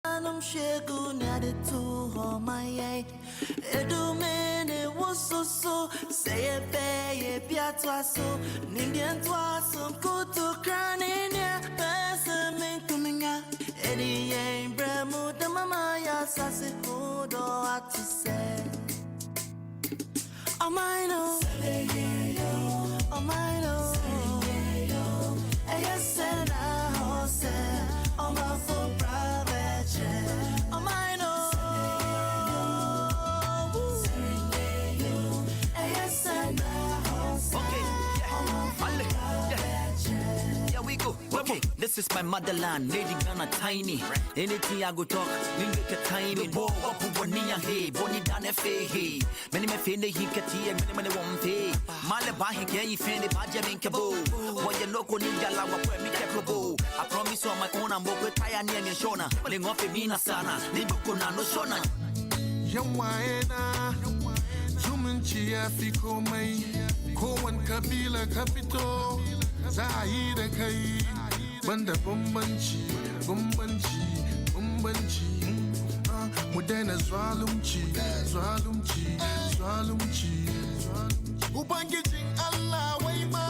I'm shaking at it too, oh my eye. Edu mene woso so say a bay, piatwa so, Nindian twaso, kutu crania, person coming out. Eddie ain't bremo, the mamaya sassy hood or what to say. Oh my no, oh my no, I said I was on my full private jet. Oh my no, I said I was yeah, we go. Okay, this is my motherland, Lady Ghana tiny. Anything I go talk, we make a tiny. Bo up one near hey, Bonnie down a fay hey. Many me feel he catty and many won't pay. Malabahi can you feel the Bajamin Cabo? What you local ninja lawa where me capable. I promise on my own I'm both tired near Shona. Ling off a mina sana, Libukuna no Shona. Yawaena Zumunchi Afiko May Kowan Kabila Capito Zahida Kai Banda Bumbanchi Mudena Zwalumchi Ubangijing Allah Wayma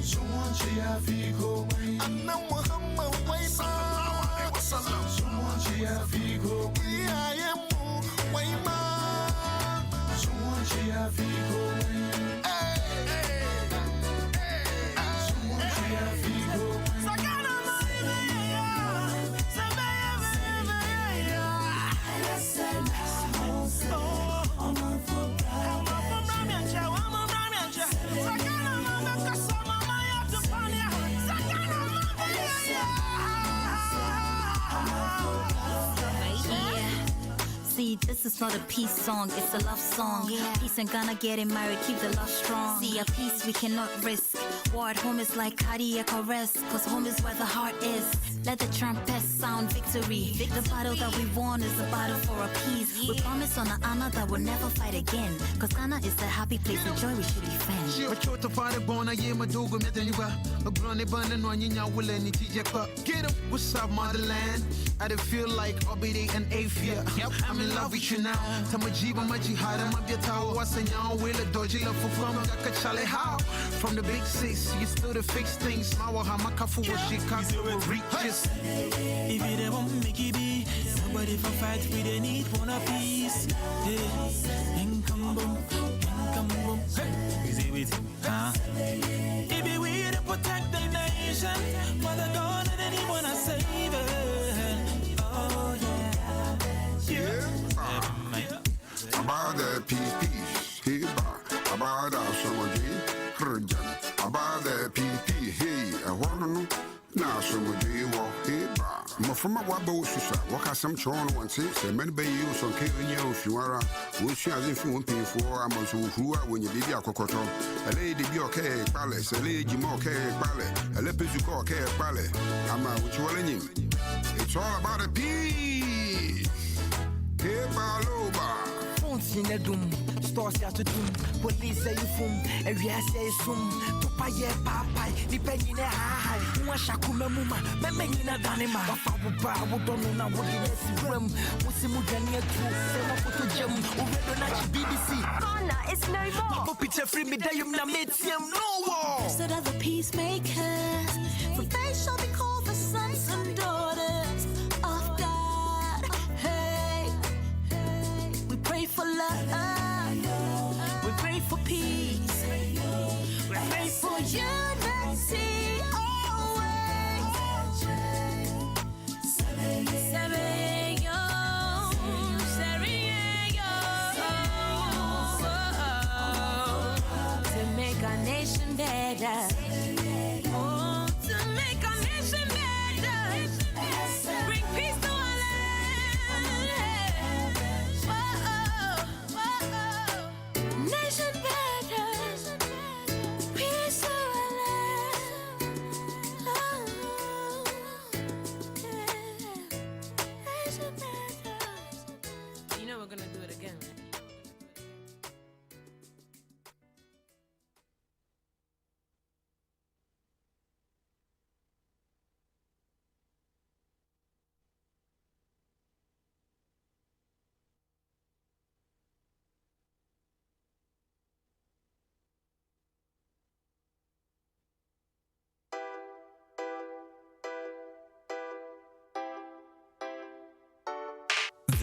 Zumunchi Afiko May Anna Muhammad Wayma Zumunchi Afiko May I am Wayma Zumunchi Afiko May Zumunchi Afiko See, this is not a peace song, it's a love song. Peace and Ghana getting married, keep the love strong. See, a peace we cannot risk. War at home is like cardiac arrest, cause home is where the heart is. Let the trumpets sound victory. The battle that we won is a battle for a peace. We promise on an honor that we'll never fight again, cause Ghana is the happy place of joy we should defend. Get up, what's up, motherland? I don't feel like Obidi and Afia. I'm in love with you now. Tamajiba Majihada Mabiata was a young will a dodgy love for from Gakachale. How? From the big six, you still to fix things. Mawa Hamakafu was Chicago will reach this. If you don't want me, give me somebody for fight, we don't need one of peace. Income boom. Is it with him? Huh? If we to protect the nation, Mother God and anyone I save it. Oh yeah. About the peace, hey, about our summer day, Kurjan, about the peace, hey, I want to know. Now, summer day, walk, hey, from a wabo, walk out some chon once, say, many bay use on Kenya, if you are, which as if you won't pay for, I'm also who are when you leave your cocoto. A lady be okay, palace, a lady more care, ballet, a lepizuko care, ballet. I'm out with you. It's all about a peace. Hey, Baloba. in a doom, stores ya to doom, police say you foom, every I say soon, to pay papa, depending in a high, Mwashakuma Muma, Memina Danima, Papa, would don't know what it is, room, Musimudania too, Sema Photo Gem, Uredonachi BBC. Ghana is no more. Picture free me, Dayum Namitium, no war. Instead of the peacemakers, for they shall be called the sons and daughters of God. Hey, we pray for love, we pray for peace, we pray for unity always. To make our nation better. Oh, to make our nation better. Bring peace to our land. Nation better. Peace to our land. Nation better. You know we're gonna do it again, right?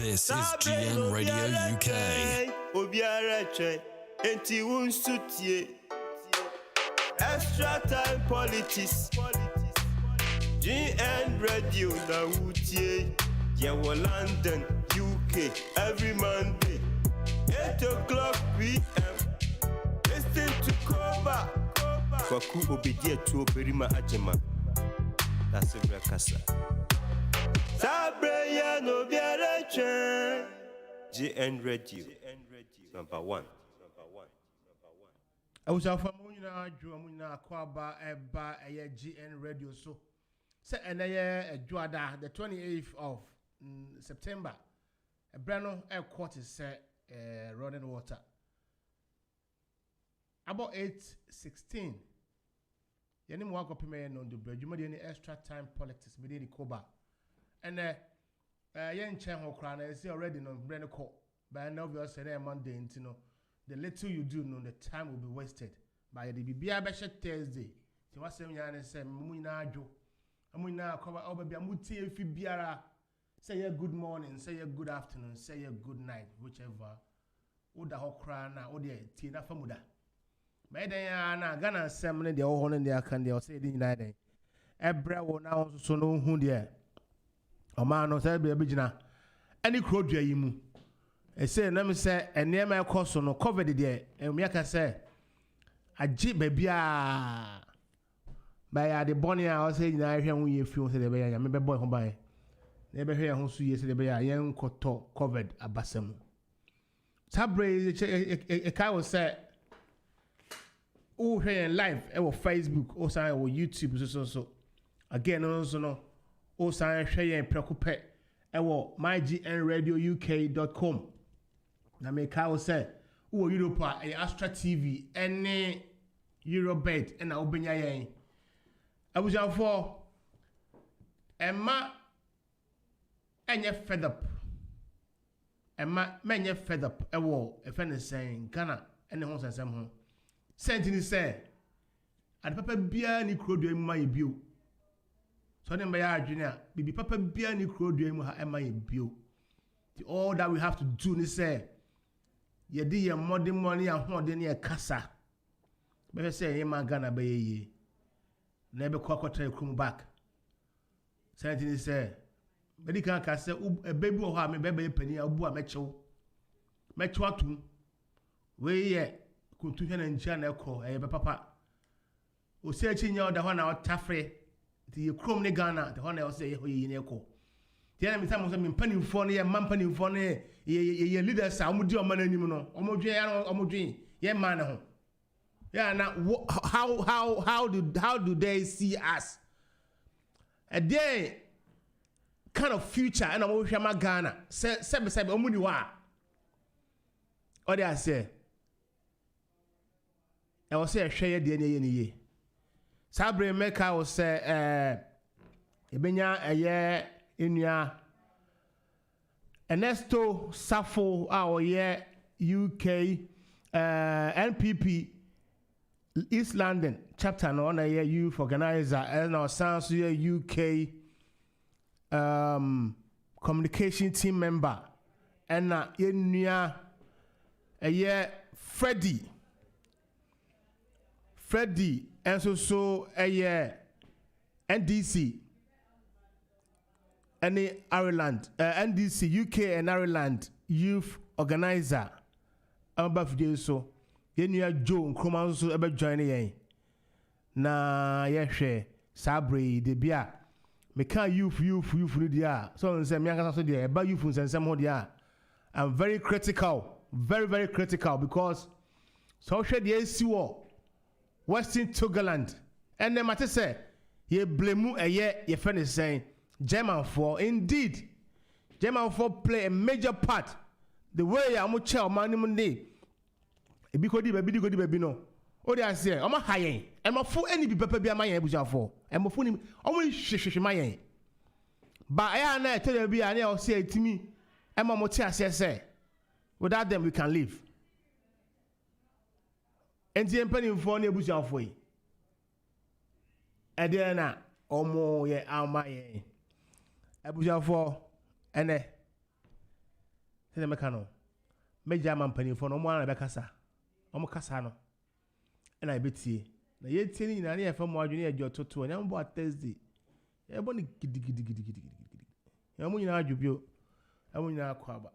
This is GN Radio UK. Extra time politics. GN Radio Nautie. Yewo London, UK. Every Monday, 8 o'clock PM. Listen to Koba. Kwaku obedia to Berima Ajema. That's a Brakasa. Sabreya no biarache. GN Radio. Number 1. I was our Famuna, Jumuna, Kwaba, Eba, GN Radio. So, say, and a Juada, the 28th of September, a Brano air quarters set running water. About 8:16. Yanim walk up on the bridge. You made any extra time politics within the Koba. And Yan Chen Hokran is already on Breno Court. But now we are saying Monday, you know. The little you do, no, the time will be wasted. By the BBA Besha Thursday, to what same yan say, Muna Jo, Amuna cover over Biamuti if you biara. Say a good morning, say a good afternoon, say a good night, whichever. Oda Hokrana, Odia, Tina Famuda. By the Yana, Ghana Assembly, the old in their candy or say the United. Ebra will now so know who there. A man or say, Bijina. Any crowd, Yamu. I say, let me say, and near my course no covered it there, and we can say, a jeep baby. By the bonny, I was saying, I hear we feel the bay, I remember boy who buy. Never hear who see yesterday by a young coto covered a bassam. Sabre, a car was said, oh, here in live, or Facebook, or sign or YouTube, so. Again, also no, oh, sign, share and Preko, or mygnradiouk.com. Na me ka say wo Europe a Astra TV any Eurobet na obenya yen abujafo emma enye fed up emma menye fed up ewo efe ne sen Ghana ene ho sensem ho sentini say ade papa bia ni krodua mu ma ye bio so ne mba ya adwene a bibi papa bia ni krodua mu ha ema ye bio. All that we have to do is say ye di ye modern money and holding ye kasa. Be say ye man Ghana be ye. Na be kwa kwatra krum back. Sentini say be kan ka say e baby o ha me be pani abu a mechew. Mechew atum. We ye kuntu hwe na nchia na ekọ e be papa. O se achi nya oda ho na otafre. Ti ye krum ne Ghana, the ho na o say ye ho ye ne ekọ. Tiana mi samu mi mpanimfo ne ye mampanimfo ne ye leaders a omudi o mananim no omodwe ya omodwe ye man ne ho ya na how do they see us a day kind of future and omo hwe ma Ghana se omuni wa o dey say e o say hwe ye de ne ye ne ye sabre meka o say ebenya eye Inya Ernest Sarfo our year UK NPP East London chapter no na year youth organizer and our sounds year UK communication team member and na Inya a year Freddy and so a year NDC any Ireland, NDC, UK and Ireland Youth Organiser. I'm about to do so. You Joe and Croman so about joining ye. Na yeshe Sabre de Bia. Meka youth dia. So say me aka so dia, about youth and some dia. I'm very critical, very critical because so share the AC Western Togoland. And then matter say ye blame a year ye friend is saying German for indeed German for play a major part the way I'm child man Monday e bi kodi baby no o dey say o ma hayen e ma fu any bi papa bi amayen ebuja for e ma fu ni o mo hwehwehwe mayen ba ya na tell bi ya na o say etimi e ma mo ti ase say without them we can live enti empani for na ebuja for yi e dey na omo ye amayen Abujafo ene the mechano. Major man penny for no one Becassa. Casano. And I bet ye. Na yet in an air from Junior Joe to an hour Thursday. Ebony giddy. Yamuna Jubio. I will not quabba.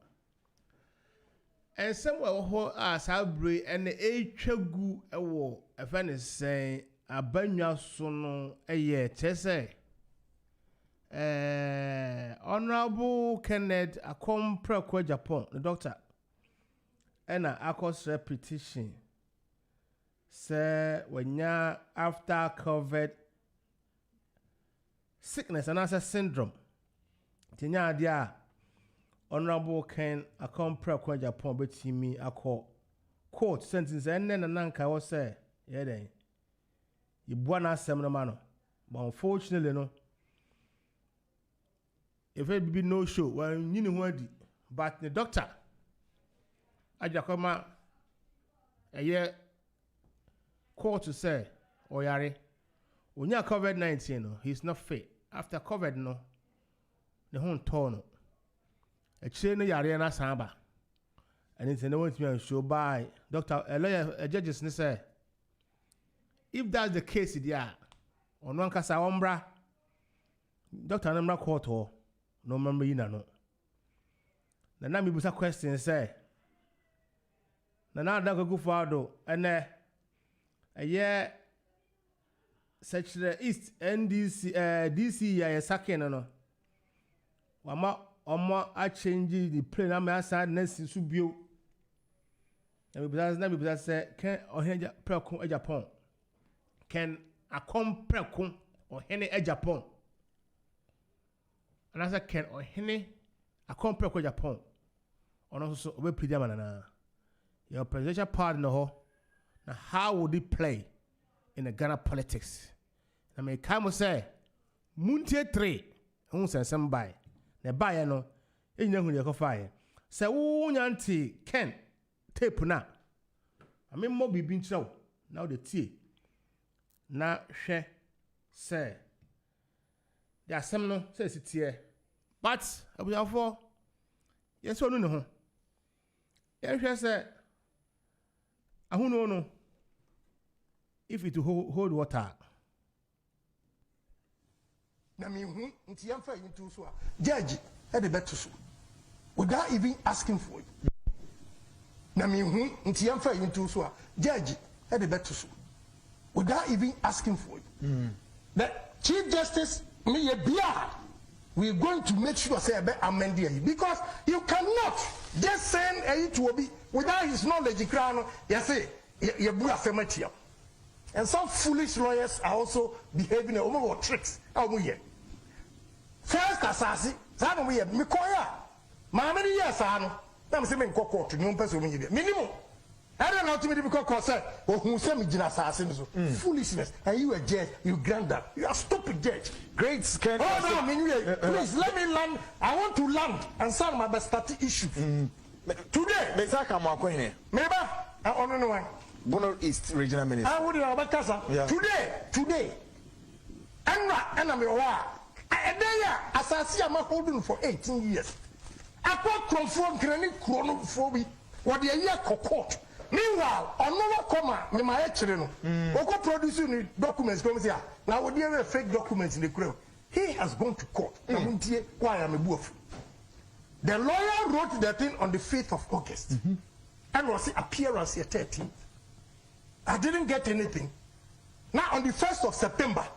And somewhere who are Sabri and the Chagu a war, a fan is saying, a banya sono a year, Tesse. Honorable Kenneth Ackom Preko Agyapong, the doctor. And Akko's repetition. Say, when ya after COVID sickness and answer syndrome. Tinya dia. Honorable Ken Ackom Preko Agyapong beti mi akọ quote sentence enne na nanka wo say ye den ye bua na asem no ma no but unfortunately no if it be no show when you know adi but the doctor Agyapong ye quote to say oyare onya COVID-19 no he's not fit after COVID no the whole turn a chain yare na samba and it's no one show by doctor a lawyer a judges say if that's the case there on one kasa ombra doctor na court no remember yina no na mi busa question say na Akufo-Addo and a year Sekyere East NDC DC ya Sekyere no wama omo a change the plane na me aside next su bio na me bisa say can ohene Preko Agyapong can Ackom Preko ohene Agyapong and I say can ohene Ackom Preko Agyapong ono so obe plead na your presidential partner ho na how would he play in the Ghana politics na me come say muntie 3 hu sensem by na buy no enya hu ye ko fae se wo nyanti ken tape na ame mo bibi nchiraw na o de tie na hwe se the asem no se sitie but abuafo yes onu ne ho ye hwe se ahunu no if it hold water na me hu nti yamfa into so judge e de beto so without even asking for it na me hu nti yamfa into so judge e de beto so without even asking for it the chief justice me bia we are going to make sure say be amend here because you cannot just send a to obi without his knowledge crown you say you bu afematia. And some foolish lawyers are also behaving over tricks. How we here? First, assassin, San we have Mikoya. Mamma, yes, I know. I'm saying, court to no person. Minimum. I don't know to me because or who send me assassins. Foolishness. And you a judge, you grant that. You are stupid judge. Great scandal. Oh, no, please let me land. I want to land and solve my best issue. Today, maybe I don't know why. Bono East Regional Minister. I would have casa. Today. And I'm a war. And then, as I see, I'm holding for 18 years. I can't confront granite chronophobia. What the year court. Meanwhile, on no comma, me my children. Oko producing documents come here. Now, what do you have fake documents in the crowd? He has gone to court. Why am I buff? The lawyer wrote the thing on the 5th of August. And was appearance here 13th. I didn't get anything. Now on the 1st of September,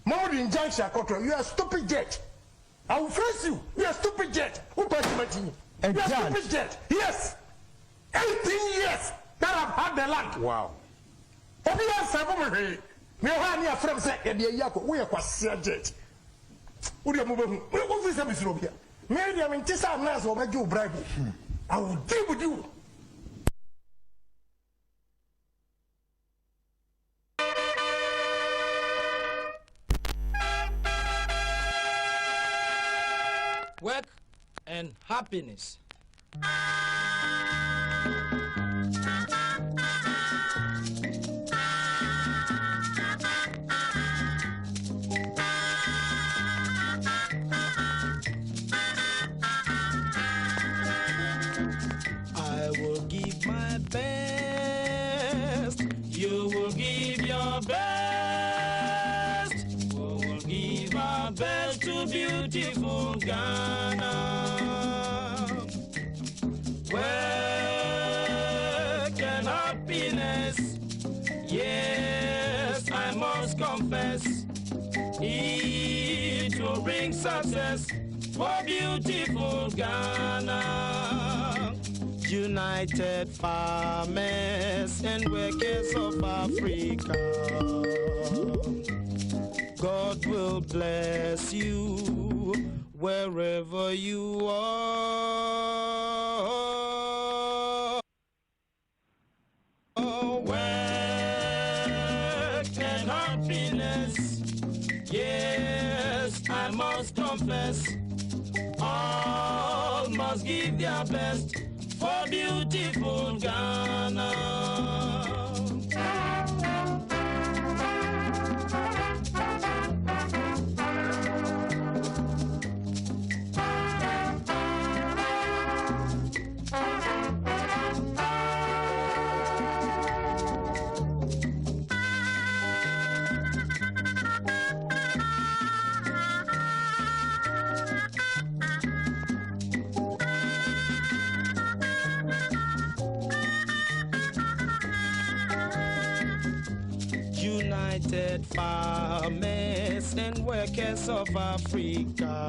more injunction, you are a stupid jet. I will face you. You are a stupid jet. Who you are a stupid jet. Yes. 18 years that I've had the land. Wow. We are seven. Me ha near from say e dey yako we kwase jet. Wo dey move hu. We fi say me suro bia. Me dey me ntisa na so ba give bribe. I will deal with you. Work and happiness. to beautiful Ghana. Work and happiness, yes, I must confess, it will bring success for beautiful Ghana. United farmers and workers of Africa, God will bless you wherever you are. Work and happiness, yes, I must confess, all must give their best for beautiful Ghana. United farmers and workers of Africa,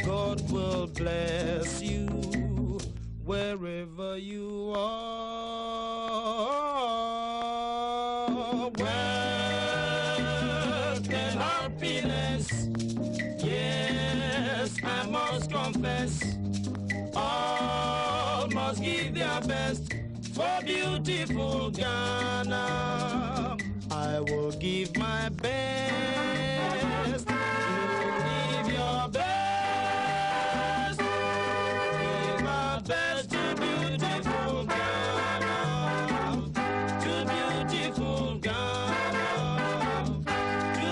God will bless you wherever you are. Work and happiness, yes, I must confess, all must give their best for beautiful Ghana. I will give my best. You give your best. Give my best to beautiful Ghana. To beautiful Ghana. To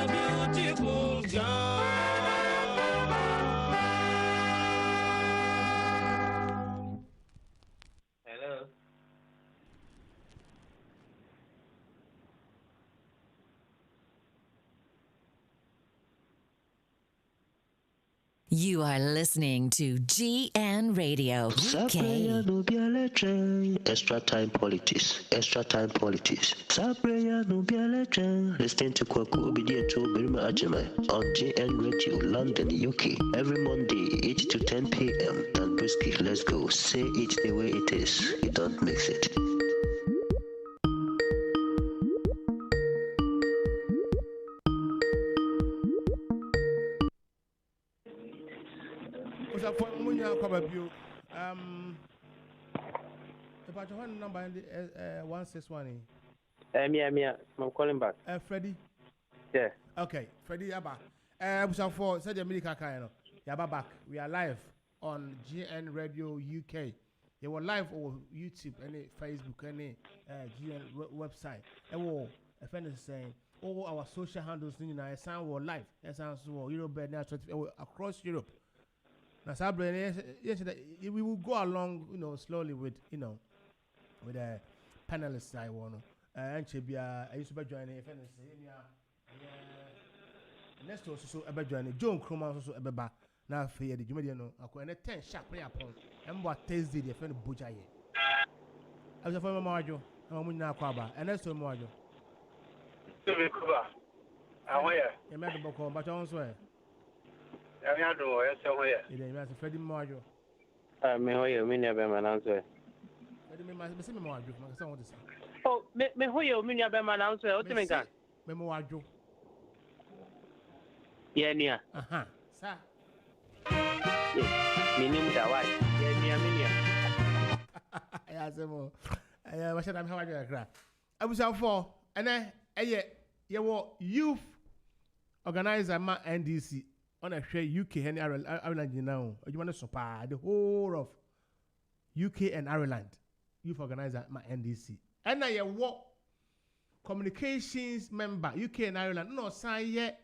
beautiful Ghana. Hello. You are listening to GN Radio UK. Extra time politics. Extra time politics. Sabrina no bialetra. Listen to Kwaku Obedient to Birma Ajimai on GN Radio London, UK. Every Monday, 8 to 10 p.m. Dan Brisky, let's go. Say it the way it is. You don't mix it. About your number and 161. I'm calling back. Freddy. Yeah. Okay, Freddy Abba. For said America Kayano. Yaba back. We are live on GN Radio UK. You were live on YouTube, any Facebook, any GN website. And a friend is saying all our social handles in our sound were live. That sounds Europe across Europe. Now, Sabrina, yes, we will go along, slowly with, with the panelists I want. And I used to be joining a friend and say, Ernest also ever joining. John Kroma also ever back. Now, for the Jumadiano, I could 10 sharp upon. And what Thursday, the friend Bujaye. I was a former Marjo, and I'm now Quaba, and that's so Marjo. How are you? You met the book, but I don't swear. I'm not doing it. You didn't have Freddy Marjo. Me hoye me never man answer. Me Marjo, my son want to say. Oh, me hoye me never man answer. What do you mean? Me Marjo. Yeah, nia. Aha, sir. Me name that why? Yeah, nia, me nia. Yeah, so what should I have a cry? I was out for, and then you were youth organizer ma NDC. On a share UK and Ireland, now, you want to supply the whole of UK and Ireland youth organizer, my NDC. And I work communications member, UK and Ireland, no, sign yet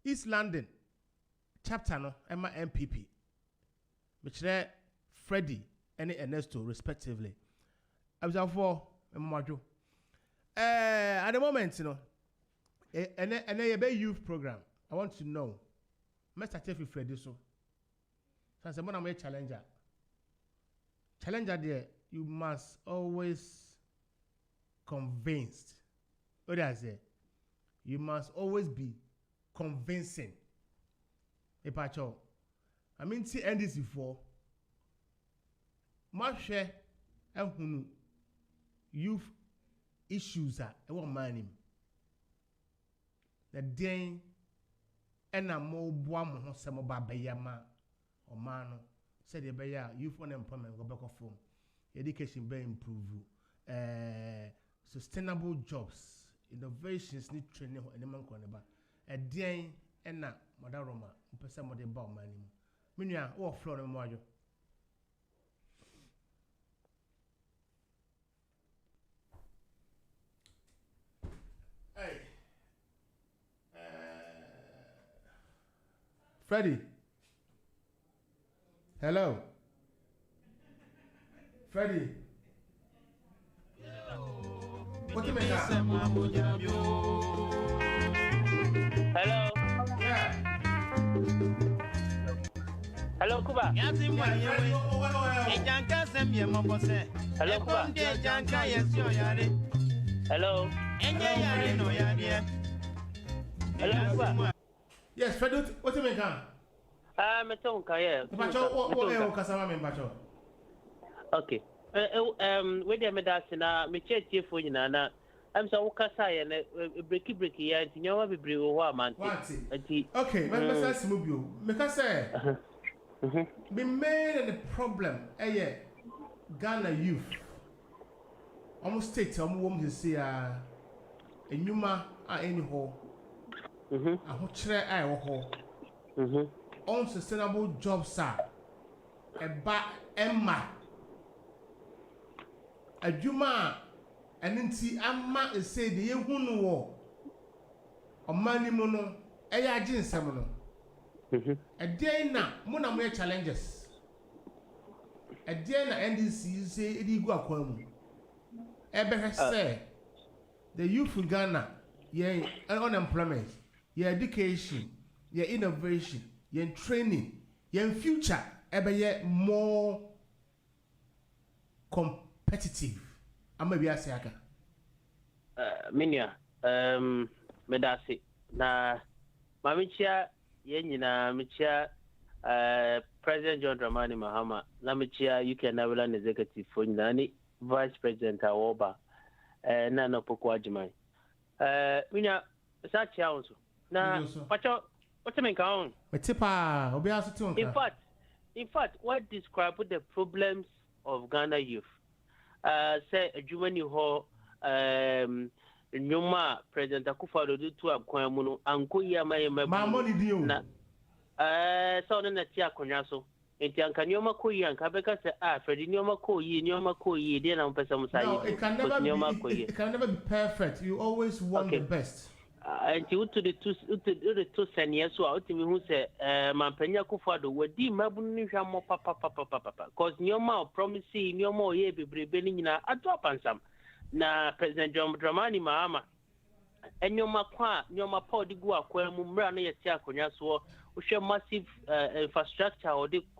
East London chapter, no, and my MPP, which there Freddy and Ernest, respectively. I was out for at the moment, and a youth program. I want to know. Mr. Tefi Freddy so. So I said, when I'm a challenger. Challenger there, you must always convinced. What do I say? You must always be convincing. Epacho. I mean, see NDC for. Mashe ehunu youth issues are e won man him. The den ena mo boa mo ho se mo ba bayama o man no said the baya youth unemployment go back from education be improve sustainable jobs innovations need training ho eneman ko ne ba e den ena modaroma mpesa mo de ba o man him menua wo floor no mo ajo. Hey, Freddy. Hello, Freddy. What do you mean? Hello. Yeah. Hello, Kuba. Hello, Kuba. Hello. Hello, Kuba. Yes, Freddy. What do you mean? I'm a tonka, yeah. Okay. Where the medicine, me check here for you, Nana. I'm so Kasai and breaky, yeah, you know, I'll be brave or man. Okay, but let's move you. Because say, be made the problem, Ghana youth. Almost take some woman to see a numa any hole. A hotre I hole. Unsustainable jobs, sir. A ba Emma. A Juma. And then see Amma is say the Yahoo war. A money mono. A yajin semono. A day na Mona mere challenges. A day na NDC say it go aquam. Ebe say the youth in Ghana, yeah, unemployment, yeah, education, yeah, innovation, yeah, training, yeah, future, ebe yeah, more competitive. I'm maybe I say aka. Minya, medasi na mamichia yenyina michia President John Dramani Mahama na michia UK National Executive for nani Vice President Awoba na no poko ajimai minya sachi aunso na pacho otemenka on metipa obi aso in fact what describe the problems of Ghana youth say adwumani ho nyuma President Akufo-Addo do to akwan mu no anko yi amaye mabu na so no na ti akonya so enti anka nyoma ko yi anka beka se Freddy nyoma ko yi dey na mpesa musa yi it can never be perfect. You always want the best. Enti utu the two senior so utimi hu se mampanya Akufo-Addo wadi mabu no hwa mo papa cause nyoma promise nyoma oye bebrebe ni nyina ato pansam na President John Dramani Mahama enyoma kwa nyoma pa odigu akwa mu mra na yeti akonya so uhwe massive infrastructure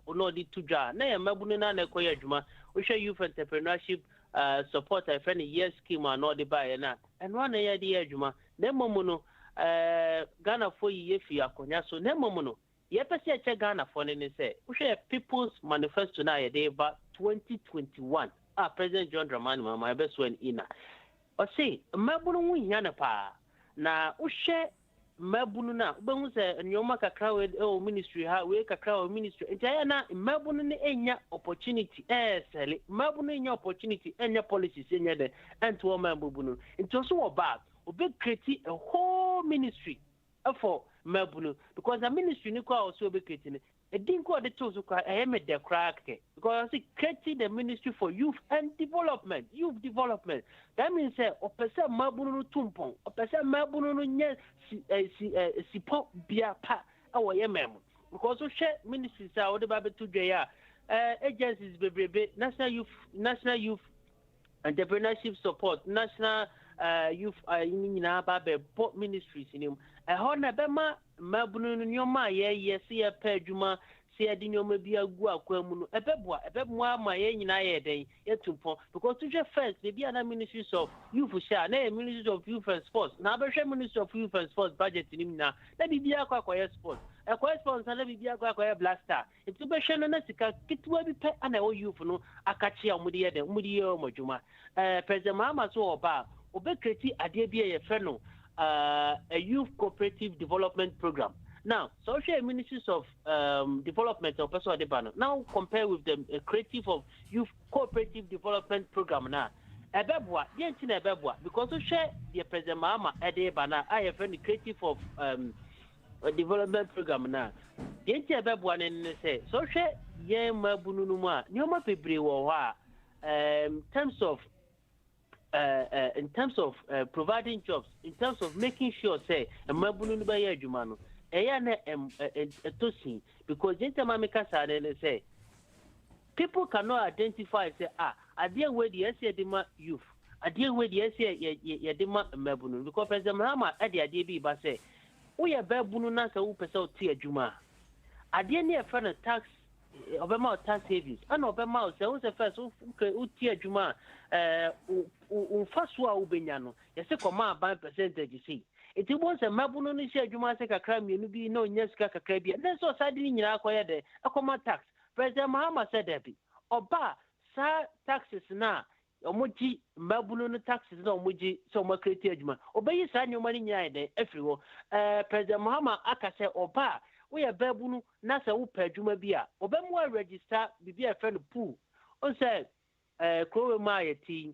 odi tudwa na ya mabunu na na ekoya adwuma uhwe youth entrepreneurship support a friend year scheme and all the buy na enwa na ya di adwuma na momu no Ghana for ye fi akonya so na momu no ye pese eche Ghana for ne say uhwe people's manifesto na ye dey ba 2021 President John Dramani Mahama best when ina o say mabunu hu hia pa na uhwe mabunu na ubehu se nyoma kakra we ministry ha we kakra we ministry entaya na mabunu ne enya opportunity sele mabunu enya opportunity enya policies enya de ento mabunu into so oba obe create a whole ministry for mabunu because the ministry ni kwa also obe create a dinko de to so kwa me de crack because I creating the ministry for youth and development that means say opese mabunu no tumpon opese mabunu no nye sipo bia pa awo ye mem because so share ministries are the babe to dwa agencies bebrebe national youth entrepreneurship support national youth nyina babe ministries in him ho na be ma mabunu nyoma ye se ye pa adwuma se ye de nyoma bi agu akwa mu no ebeboa ma ye nyina ye den yetumpo because to first they be an ministry of youth share na ministry of youth and sports na abehwe ministry of youth and sports budget nim na bibia akwa sports sports na bibia akwa blaster it be hwe no na sika kitwa bi pe ana o youth no akachi amudi ye den umudi ye omodwuma president Mahama so oba create ade bi ye fe no a youth cooperative development program. Now, social ministries of development or personal development now compare with the creative of youth cooperative development program now. Ebebwa, because we share the President Mahama Edebana, I have the creative of development program now. The Ebebwa say social yema bununuma, nyoma pebri wa in terms of providing jobs, in terms of making sure say mabunu ba ye adwuma no eya na etosi because jentamameka say people cannot identify say ade we the ese de ma youth ade we the ese ye de ma mabunu because president Mahama ade bi ba say wo ye babunu na say wo pese o ti adwuma ade ne e fa na tax obema tax savings and obema say wo say first wo ti adwuma unfaso a ubenya no yese koma ban percentage see it was a mabuno ni se adwuma se kakra mienu bi na onya sika kakra bi na so sade ni nyina akoye de akoma tax president Mahama said that oba sa taxes na omoji mabuno no taxes na omoji so mo create adwuma obayi sa nyoma ni nyina de afiri ho president Mahama aka se oba we ya babunu na se wo pa adwuma bi a obemu register bibi a friend pool on say Krowe Mayeti,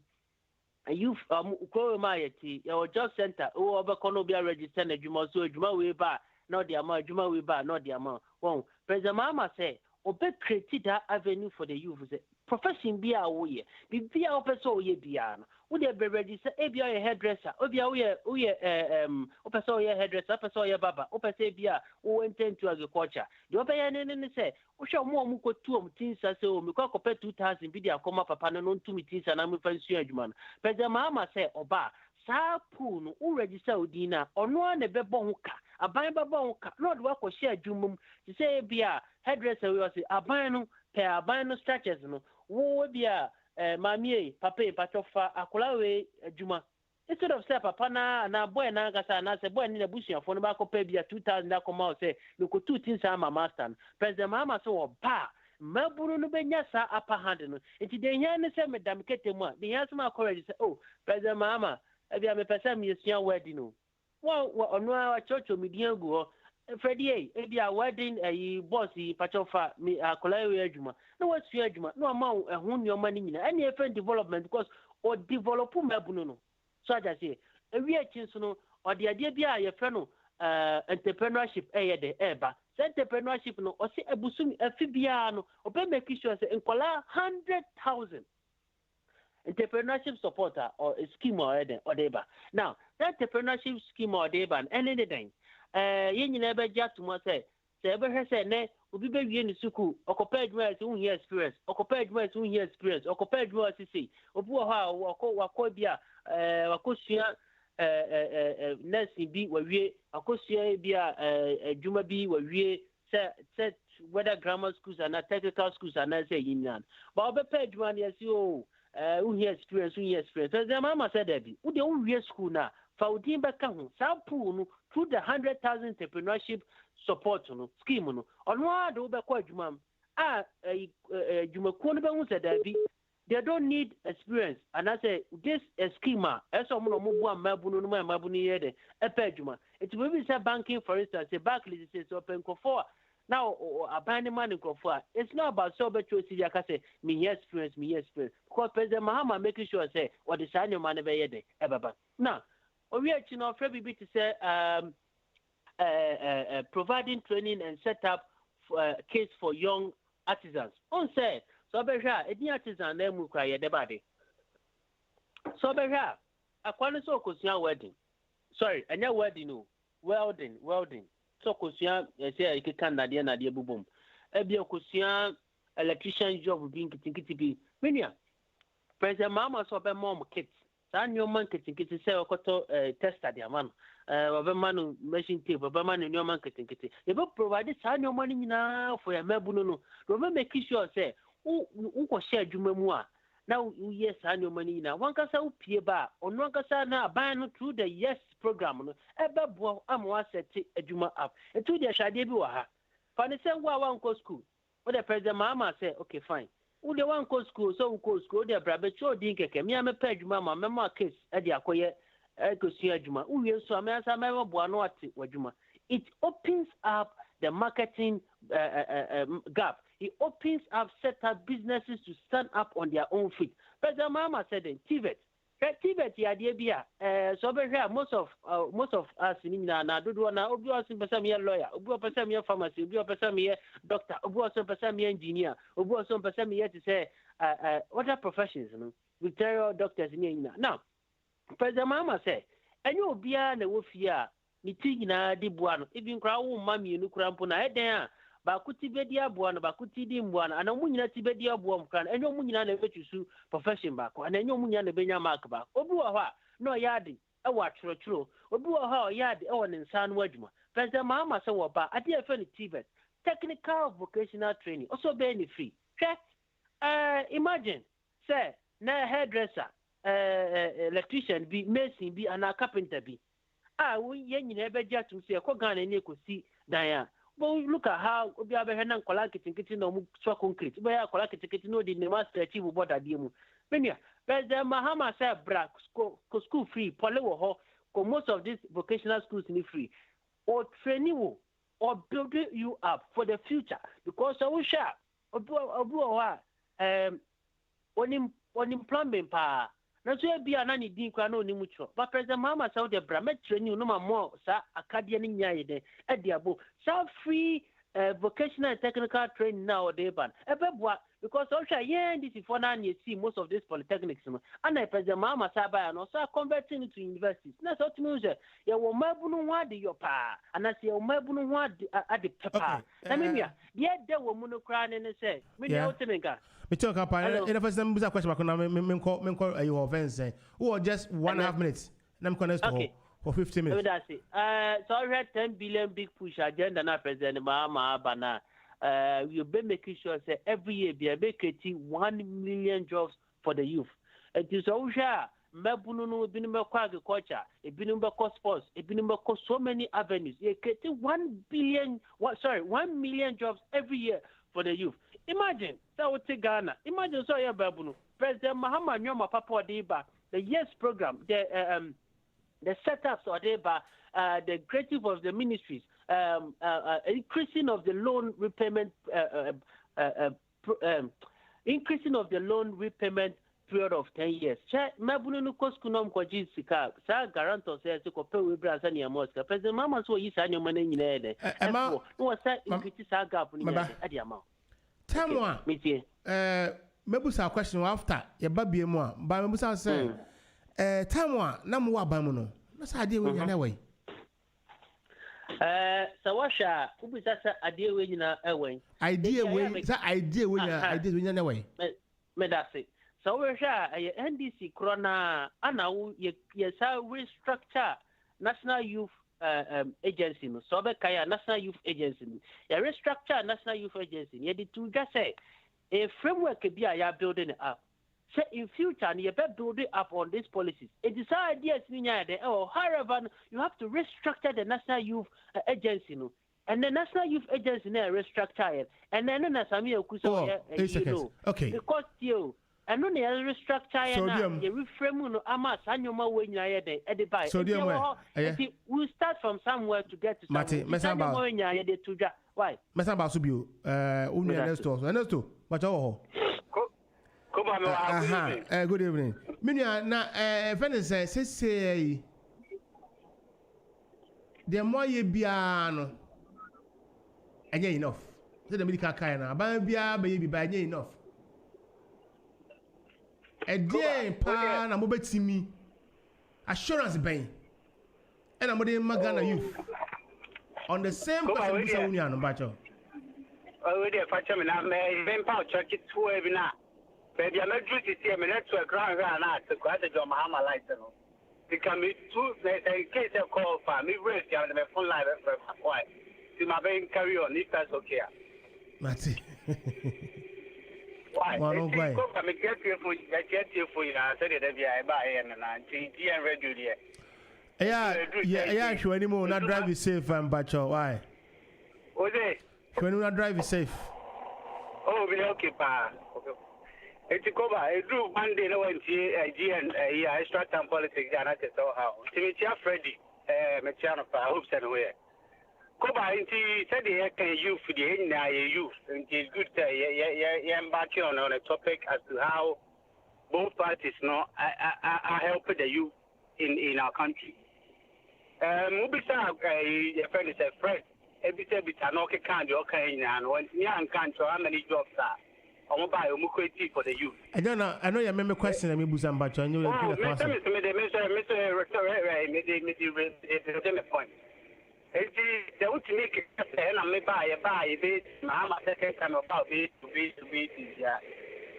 a youth Krowe Mayeti, your job center, or Obaconobia register, a Juma, so Juma we bar, not the amount, Juma we bar, not the amount. Well, President Mahama say, Obe created that avenue for the youth. Profession be our way, be our person, ye bian. Would there be register, a hairdresser, Obia, Opeso, your hairdresser, Opeso, your baba, Opesabia, who intend to agriculture. The Opeyan say, we shall more muko 2 teens as so, Miko compare 2,000 video come up upon an on 2 meetings and I'm a Frenchman. President Mahama say, Oba, Sapun, who register Udina, or no one a bebonka, a bambabonka, not work or share Jumum, to say, Bia, hairdresser, we say, a bino, pair, albino structures, no, wo bia. Mamie, papa, patofa, akulawe, Juma. Instead of say papa na boy na gasa na say boy in the bush for no back pay be 2,000 that come out say look 2 things am master. President Mahama so ba maburu no benya sa upper hand no. Enti de hia ne say madam ketemu de hia sama correct say oh President Mahama e bia me pesa me sua wedding no. Wo ono a church o media go Freddy e bia wedding boss patofa me akulawe adwuma. No what sua adwuma no ama ehun nyoma ni nyina any different development because or develop mabunu no. So I just say, we are no or the idea be a friend entrepreneurship de eba. Entrepreneurship no or say a busum a fibiano or be making sure say in 100,000 entrepreneurship supporter or a scheme or deba. Now that entrepreneurship scheme or deba and anything you never just to say ever say ne obi be wie ni suku okopa adwuma so hu experience okopa adwuma so hu experience okopa adwuma sisi obi wo ha wakọ bia wakosua nursing bi wawie akosua bia adwuma bi wawie set whether grammar schools and technical schools and say yinyan but obi pa adwuma ne say hu experience the mama said that bi wo de hu wie school na Faudin Bakahu, Sapu, through the 100,000 entrepreneurship support scheme. On one do Jumam. Jumakun said that they don't need experience. And I say, this schema, as someone Mubu Mabuni, a pejuma. It will be banking, for instance, a Barclays is open for. Now, a binding money for it's not about so much to see say me experience. Because President Mahama making sure say what the sign your money ever. Now, we are Freddy to say providing training and set up case for young artisans. On say so any artisan name will cry the body. So a quality so wedding. Sorry, a new wedding no. Welding. So Kosia say I can Nadia Bubum. Ebia Kosia electrician job being kitty. Minia. President Mama so be mom kids. San your man kitchen say okoto test at the amount. Man machine tape, man in your man kitchen. You will provide san your money now for your mebuno. Remember, make sure say, who share Jumemua. Now, yes, san your money now. One can say, Pieba, or one can say now, ban through the yes program. Eba bo amwa set a Juma up. And to the Shadibuaha. Fanny say, one go school. What the president Mama say, okay, fine. Who the one go school, so go school, their brother, show dinke, me, I'm a page, mamma, mamma case, at the acquire, Juma. Who is so I'm a buanoati, Wajuma. It opens up the marketing gap. It opens up set up businesses to stand up on their own feet. President Mama said in Tibet, the idea so most of us in na do na obi osin person me lawyer, obi osin person me pharmacy, obi osin person me doctor, obi osin person me engineer, obi osin person me to say other professions, you know, Victoria doctors in now. President Mama say, and you be na wo fia ni ti na di buano, even kra wo mami nu kra mpo na eden ba kuti bedi abuano ba kuti di mbuano ana mu nyina ti bedi abuam kran enyo mu nyina na betusu profession ba ko ana enyo mu nyina na benya mark ba obi wo ha no yadi e wa churo obi wo ha yadi e wo ne nsa no adwuma president Mahama se wo ba ade afa ni Tibet technical vocational training also be any free imagine say na hairdresser electrician bi mason bi ana carpenter bi wo ye nyina be ja tum se ko Ghana ni ekosi dan ya. But look at how we have a collect kitchen no concrete. We are collect kitchen no the master achieve what I did. Mania, President Mahama said, "Bra, school free, polywo ho, most of these vocational schools need free, or training you, or building you up for the future. Because I will share, unemployment pa. Na so e bia na ni din kwa na oni mucho but president Mahama said the bra met training no more sa akadia ni nyaye de e dia bo sa free vocational and technical training now dey ban e be boa because so sha this for na you see most of these polytechnics no and president Mahama sa ba no so converting into universities na so tumi say ya wo mabunu ho ade yo pa and say wo mabunu ho ade papa na me nua de wo mu no kra ne say me nua otemenka me talk up and the first time buza question back na me call you offense or just 1.5 minutes na me connect for 50 minutes that's it so we had 10 billion big push agenda na president Mahama bana we be making sure say every year be creating 1 million jobs for the youth it is so sure mebunu no bi no be agriculture e bi no be sports e bi no be so many avenues e creating 1 million jobs every year for the youth. Imagine, so Ghana. Imagine so ya babuno. President Mahama nyoma papa deba. The yes program, the setups or deba, the creative of the ministries, increasing of the loan repayment, increasing of the loan repayment period of 10 years. Mabuno no koskunom kwa jisika. Sa guarantor says to compare with Brazil and Moscow. President Mama so yi sa nyoma na nyina de. No was that increase sa gap ni at the amount. Time one. Mebusa question after your baby mo ba mebusa say time one na mo wa ban mo no na sa ade we nyina we sawasha ubisa sa ade we nyina ewe idea we nyina we me that's it so we sha NDC corona ana ye sa restructure national youth agency no so be kaya national youth agency ya restructure national youth agency ye di to just say a framework be ya building it up say in future you better build it up on these policies it is ideas or however you have to restructure the national youth agency no and the national youth agency na restructure it and then na sami okuso okay because you and no restructure na you reframe no ama sanyoma we nyina de e buy so we start from somewhere to get to somewhere why mesamba so bio unu Ernest but oh good evening minia na friend say the more you bia no enye enough say the medical kind na ba bia ba ye bi ba enye enough Ede pa na mo betimi assurance ben and I'm the Magana youth on the same question we say no bacho we dey facha me na me ben pa church 2 e bi na Baby, I'm not due to see a minute to a ground run out to quite a job, Mahama like them. Become me two, in case of call for me, race down the phone line for quiet. See my baby carry on, if that's okay. Mati. Why? Go away. I get you for you. I said it every I buy and G and radio. Yeah, sure anymore. Not drive you safe and bacho. Why? Oh, they? Sure, not drive you safe. Oh, we okay, pa. It's a cover. I do one day, no one G and extra time politics, and I said, how. Timothy Freddy, Machano, I hope somewhere. Koba, he said he can use for the youth, and it's good to embarking on a topic as to how both parties are helping the youth in our country. Mubisa, your friend is a friend. Every time it's an okay kind of okay, and when young country, how many jobs are? I'm going to buy a for the youth. I don't know. I know you remember question. I mean, Busan, but I know you're going to answer. Mr. Point. They want to make it, and I may buy a bit. I'm a second time about it to be.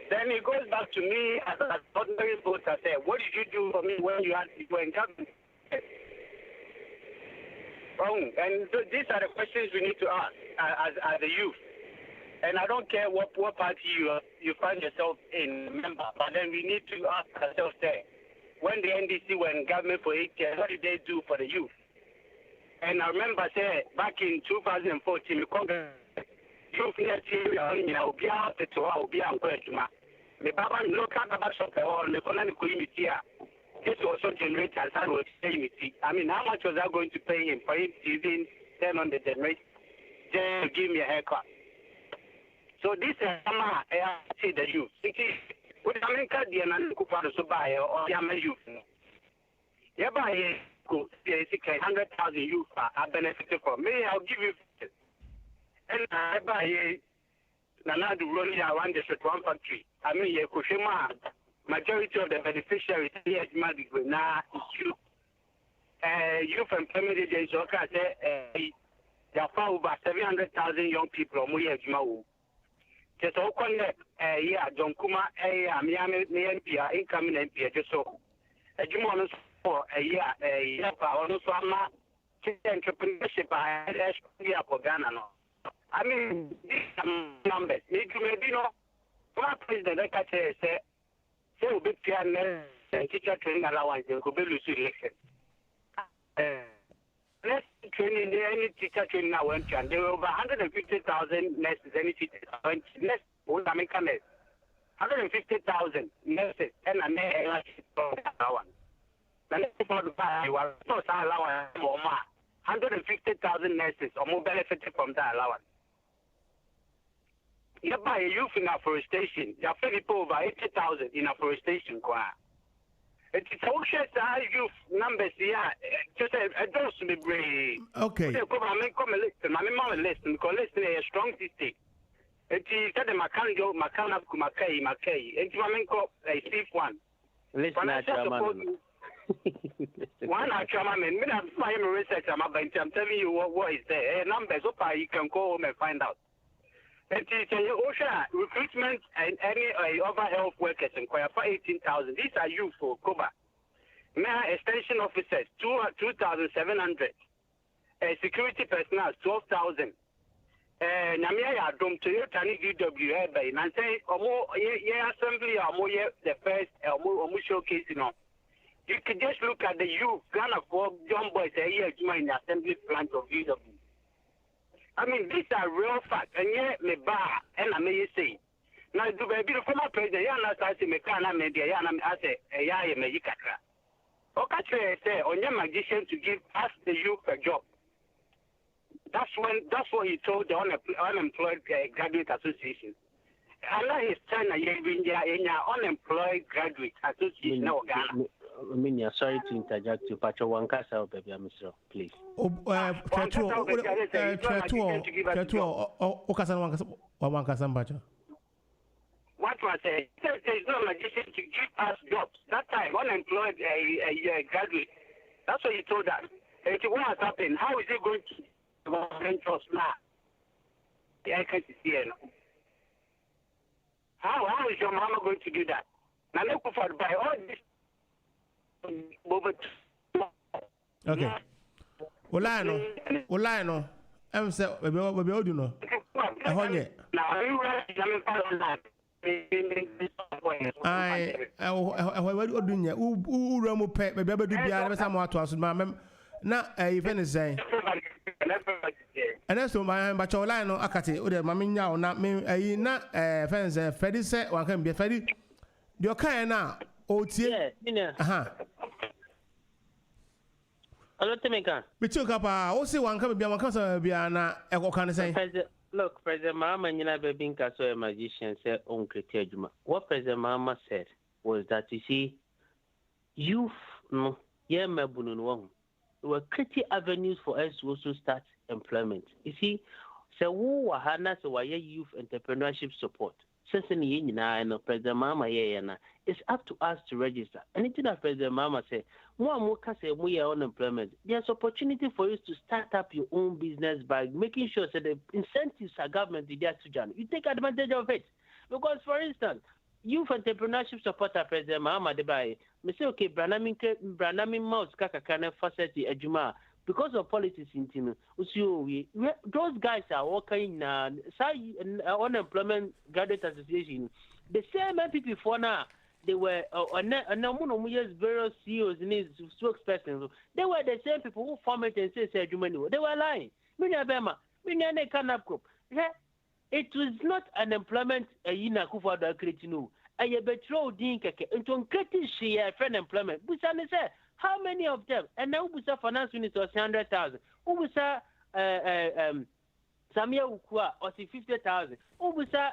Then it goes back to me as an ordinary voter. Say, what did you do for me when you had to go and government? And so these are the questions we need to ask as the youth. And I don't care what party you find yourself in, member, but then we need to ask ourselves there. When the NDC were in government for 8 years, what did they do for the youth? And I remember, say, back in 2014, the Congress, youth near Syria, will be out to our be out to my. The Baba local Baba shop or the Colony community. This also generates as I was saying. I mean, how much was I going to pay him for him to even turn on the generator? Just give me a haircut. So this is I see the youth. With America, the Akufo-Addo so buy or Yama youth. Yeah, buy 100,000 youth are benefited from. Me, I'll give you. And I buy Nanadu running around the one factory. I mean, Kushima, majority of the beneficiaries here at Madiguna is youth. Youth employment agency, okay, there are over 700,000 young people on Muya Jumau. Just all connect, John Kuma, Miami, NPR, incoming NPR, just so. A Jumon for a year, also entrepreneurship, I had for Ghana. I mean, these numbers, maybe no. My president, like I say, will be fair and teacher training allowance, and could be election. Let's training any teacher training now went and there were over 150,000 nurses, any teacher went nurse, American nurse. 150,000 nurses and a nurse allowance. The next for the buy was not allowance more. 150,000 nurses or more benefited from that allowance. You buy a youth in afforestation. You have people over 80,000 in afforestation. It's social youth numbers here. Just a dose to be brave. Okay. Come listen. I'm listen because listen is a strong system. It is that the Makana Kumakai, Makai. It's a safe one. Listen, one chairman, I'm fine research. I'm telling you what is there. Numbers, you can go home and find out. It is OSHA recruitment and any other health workers inquire for 18,000. These are youth for Koba. Mayor extension officers 2,700. Security personnel 12,000. Namia Dom Toyota DW by Nancy or more assembly or more the first or more showcase. You can just look at the youth Ghana for young boys a year in the assembly plant of DW. I mean, these are real facts, and yet me bar and I may say. Now, do baby the former president, Yana Sassi Mekana Media, Yana Ase, Yaya Megikatra. Okatre say, on your magician to give us the youth a job. That's what he told the unemployed graduate association. Allah is trying to in your unemployed graduate association of Ghana. I mean, you're sorry to interject you, but you want to baby, Mr. Please. What was it? There's no magician to give us jobs. That time, unemployed graduate. That's what he told us. And what has happened? How is it going to jobs now? I can't see it. How is your mama going to do that? Now look for by all this. Okay. Olano. I'm say we do no. Ehonye. Now you what do you u ramu pe be be do bia be samo ato aso ma na even is saying Ernest ma chola no akate o de ma nya o na me na fence Freddy say wan kan be Freddy de o kan na o tie aha Hello Temeka me tio kapa o se wan kan be wan kan so bia na e ko kan say Look, President Mahama Nyina Bebinka so a magician said on Kritia. What President Mahama said was that you see, youth no mebunun were creating avenues for us to also start employment. You see, so who wahana so why youth entrepreneurship support. Since no President Mahama it's up to us to register. Anything that President Mahama say, more say we are unemployment. There's opportunity for you to start up your own business by making sure that the incentives are government there to join. You take advantage of it. Because for instance, youth entrepreneurship supporter President Mahama Debaye, me say okay, Branami Mouse Kakakane facility Ejuma. Because of politics in Tino, those guys are working in unemployment graduate association. The same people for now, they were various CEOs and spokespersons. They were the same people who formed it and say they were lying. It was not an employment in Akufo-Addo creating. I betrayed Dinkeke into creating share friend employment. Busane said. How many of them? And now we say finance minister was 100,000. Who we say Samia Ukua or 50,000. Who we say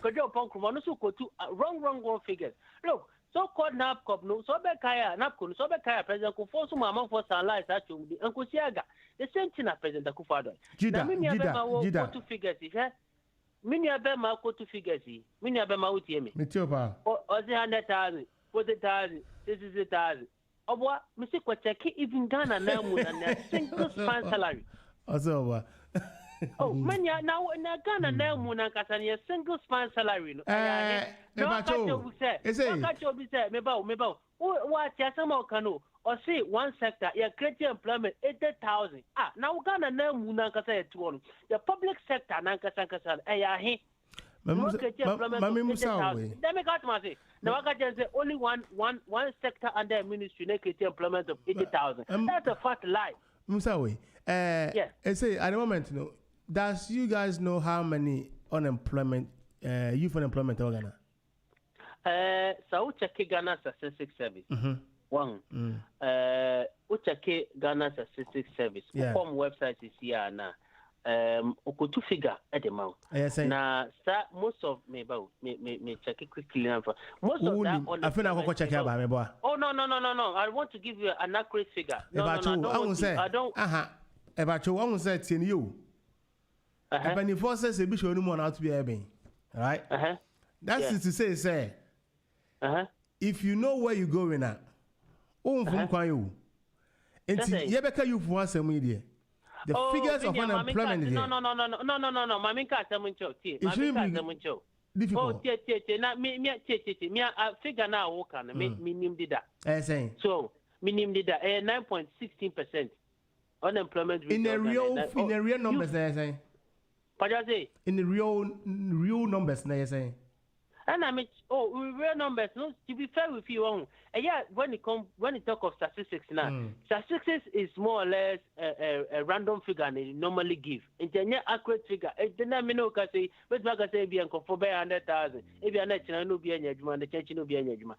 Agyapong Kumano so go to wrong figures. Look, so called Napcom no so be kaya Napcom so be kaya President Kufosu mama for sunlight actually Uncle Siaga. The same thing as President Akufo-Addo. Jida. Two figures here. Mini abema ko two figures. Mini abema uti me. Mitiopa. Or 100,000, 40,000, 60,000. Obwa, Mr. Kwacheki even Ghana now more than a single span salary. Also, oh, man, now in Ghana now more than a single span salary. No, catch your say, Mebo, what Yasamo Kano, or say one sector, you're creating employment 80,000. Now Ghana now more than one. The public sector, Nankasankasan, he. Now I can say only one sector under a ministry create employment of 80,000. That's a fat lie. Musawe, yes. I say at the moment, does you guys know how many unemployment youth unemployment in Ghana? So check Ghana Statistics Service. One. Check Ghana Statistics Service. From website is here now. Okotu figure at the mouth. Now, most of me check it quickly. Most of that on the check out by boy. Oh no! I want to give you an accurate figure. I don't. About you, I won't say to you. When the forces a bishop no more out to be having, right? That's to say, if you know where you're going at, from you, you better you for some media. The figures of unemployment. No. Mami can't tell me to. Difficult. Oh, na me figure now work on minimum did that. So minimum did that 9.16% unemployment rate. In the real numbers, saying. In the real numbers, saying. And I mean, real numbers. No, to be fair with you, when you talk of statistics now, statistics is more or less a random figure they normally give. It's an accurate figure. It's the name no can say, but I can say be for 100,000. If you are not, no be any judgment. The church no be any judgment.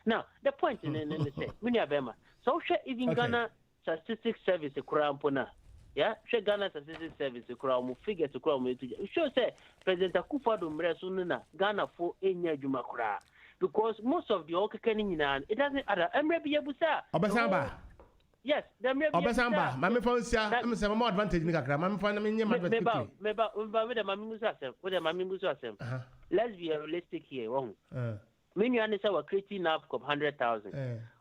Now the point in the say, when you have Emma, so even Ghana Statistics Service the Kurampona. Yeah, Ghana Statistics Service to crown figure to crown me to show say President Akufo-Addo Mresununa Ghana for enya jumakura because most of the okekeni it doesn't other emrebi ebusa Obasamba. Yes, the emrebi Obasamba. Mami fonsia, I'm say more advantage ni kakra. Mami fon me nyema advantage. Meba with the mami musa asem. Let's be realistic here. Me you understand we creating up 100,000.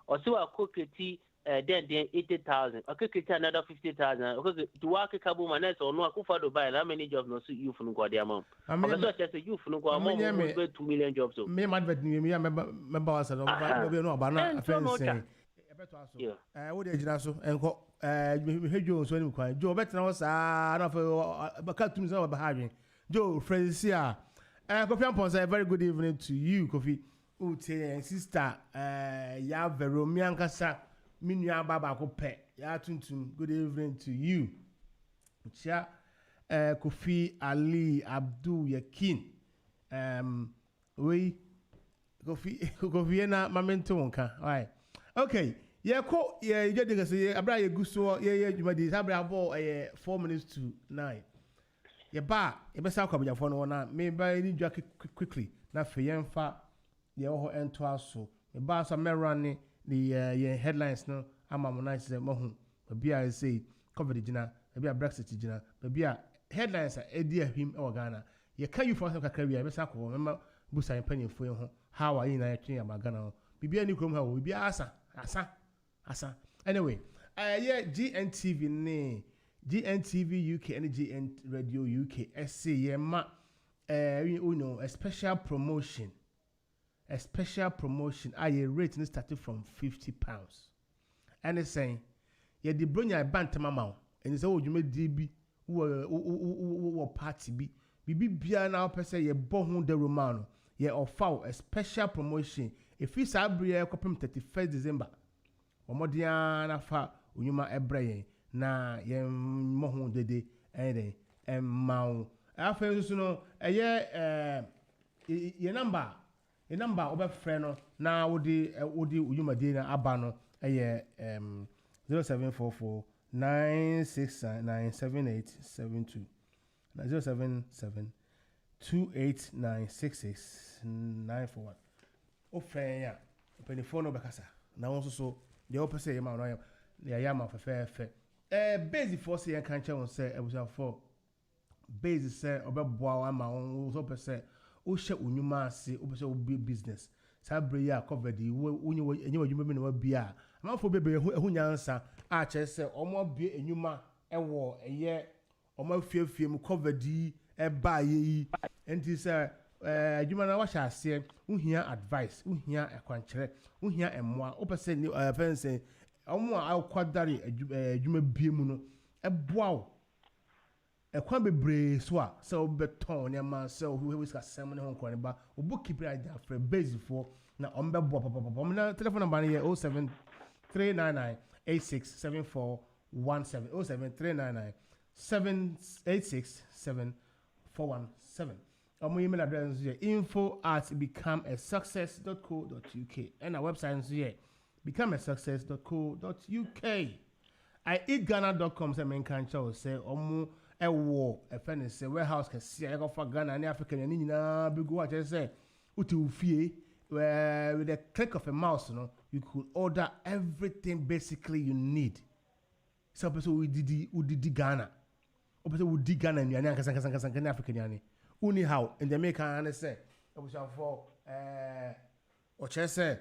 Or so we create then 80,000. Okay, another 50,000. Because to work a cabo manes or no Akufo-Addo buy how many jobs no suit you for no dia mom. I mean, just a you for no go more 2 million jobs. Me advert me member was no about na offense. What dey jina so enko Joe so any kwan Joe better was na for baka tum so ba hadwen Joe Freddy sia Kofi Ampon say very good evening to you Kofi Utie sister ya Veromi ankasa minua baba ko pe ya tuntum good evening to you Chia Kofi Ali Abdul Yakin we Kofi na mamento nka right okay yeah ko yeah you just say abra ye guso yeah jumadi abra abo 4 minutes to 9 yeah ba e be sa kwabja fo no na me ba ni dwa quickly na fe yemfa ye ho ento aso me ba so me run the headlines no ama mo nice mo hu bia I say cover the gina bia Brexit gina bia headlines edi ahim e wo Ghana ye can you for some kakra bia be sa ko me busa mpani fo ye ho how are you na twen ya Ghana bibia ni krom ha wo bibia asa anyway yeah GNTV ne GNTV UK and GN Radio UK SC yeah ma you know a special promotion I rate and started from £50 and it's saying yeah the bronya bantama ma and it's all you made DB who party be bia na person ye bo hu de romano yeah offer a special promotion if it's abria kopem 31st December omodia na fa onyuma ebreye na ye mohu dede ene emmaw afa so no ye number obefre no na wodi onyuma de na aba no 0744 9697872 na 077 2896691 ofre ya penifo no bekasa na won so the opposite ma no ya ma fe base force yan kan che won say ebusa for base say obeboa wa ma won so pese o hye onyuma ase o pese o business sa bre ya cover the onye wadwuma bi na wa bia ma fo bebe ehu nyansa a che say omo bie enyuma ewo eye omo fiefie mu cover di e ba yi enti say adwuma na wa hye ase uhia advice uhia ekwankyere uhia emmoa o pese ni fence omo akwadare adwuma bie mu no eboa ekwan bebre so a se obeton ne ma se we ska sem ne ho nkwane ba obookkeeper Alfred base for na ombebo papa na telephone number ne 07399867417 07399786747 omo email address is info@becomeasuccess.co.uk and our website is becomeasuccess.co.uk iEatGhana.com say men kan chow say omo ewo efene say warehouse can see I go for Ghana and Africa ni nyina be go at say uti ufie with a click of a mouse you could order everything basically you need so person we did Ghana o person we did Ghana ni anka Africa ni uni how in the make an say obusan for o che say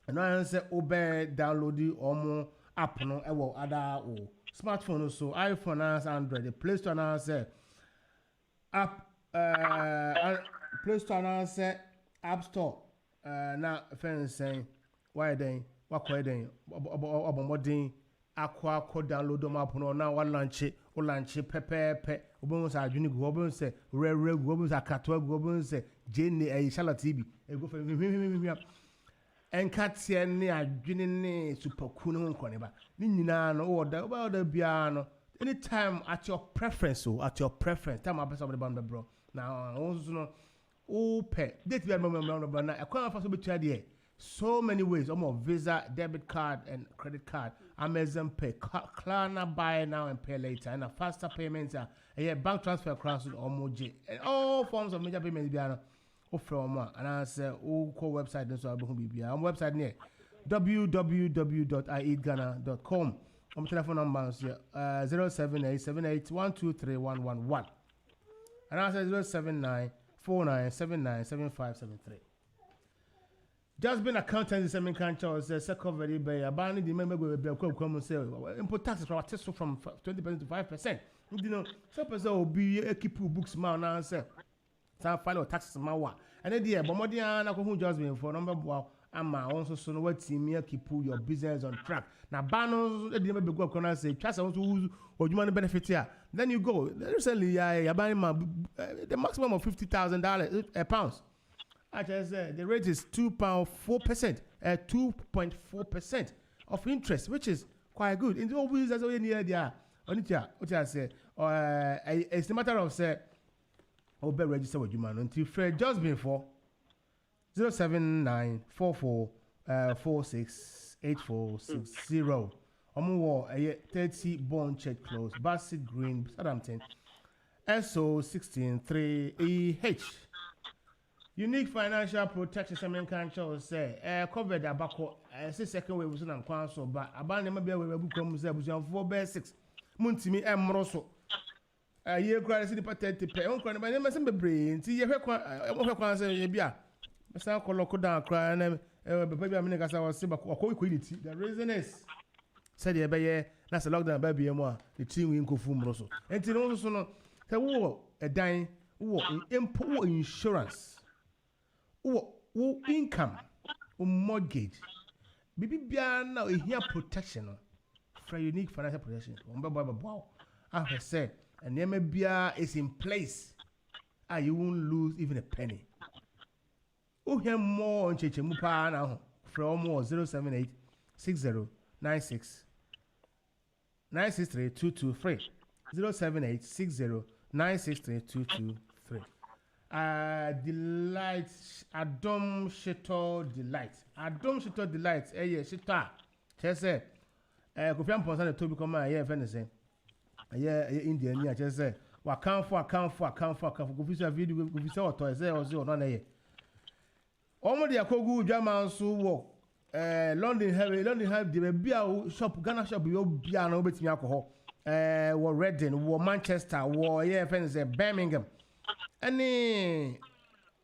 and I say obe download omo app no ewo ada o smartphone so iPhone and Android the Play Store now say app Play Store now say App Store na friends saying why then what then obomodin akwa download them app no na wa launch pepe obon say adwini go obon say rere go obon say akato go obon say jene Charlotte TV e go for enkatie ne adwene ne superku no nkone ba ni nyina no order bia no anytime at your preference time I person the bro now also no pay date be remember na ekwa fa so betua de so many ways almost Visa, debit card and credit card, Amazon Pay, Klarna buy now and pay later, and a faster payments bank transfer across almost and all forms of major payments bia from and I say call website so website near www.iEatGhana.com. Telephone number is 07878123111 and I say 07949797573. just been accountant is a main country or say covered by a banning the member will be a common sale. Import taxes from 20% to 5%. You know, some person will be a keep books man answer. Some final taxes mawa. And then the Bomodiana who just been for number wow. Ama also so what team keep your business on track. Now banos the member go corner say trust also who or you want benefit here. Then you go. Recently I buying the maximum of $50,000 pounds. I just said the rate is £2.4%, 2.4% of interest, which is quite good. In all ways, that's all you need there. What I say, it's a matter of say, or be register with you man until Fred just before 07944468460. War 30 bond check close, Bassett Green, Southampton, SO163EH. Unique financial protection. Some country say covered the back. Second way was on council, but about never be able to come say was on 4/6. Muntimi Mroso. A year crisis the patent to pay on crime by name some brain. See you have say bia. Masa koloko down cry and baby America was simba or quality. The reason is said the baby that's a lockdown baby more the team we go from Mroso. And to also no say a dying import insurance. Wo income, mortgage. Bibi bia now here protection for unique financial protection. Wow. As I said, and name bia is in place. You won't lose even a penny. Oh, hear more on Cheche Mupa now from 078 60 96 963 078 60 963 223. Delight, Adom Shito Delight. Adom Shito Delight, Shita. She said, Kofian Ponsan to become a year Venice. A year Indian, yeah, just say, what come for, Kofisa video, Kofisa or toys, or not a year. Almost the Akogu German so walk. London have the beer shop, Ghana shop, your beer, no bit alcohol. War Reading, war Manchester, war, yeah, Venice, Birmingham. Any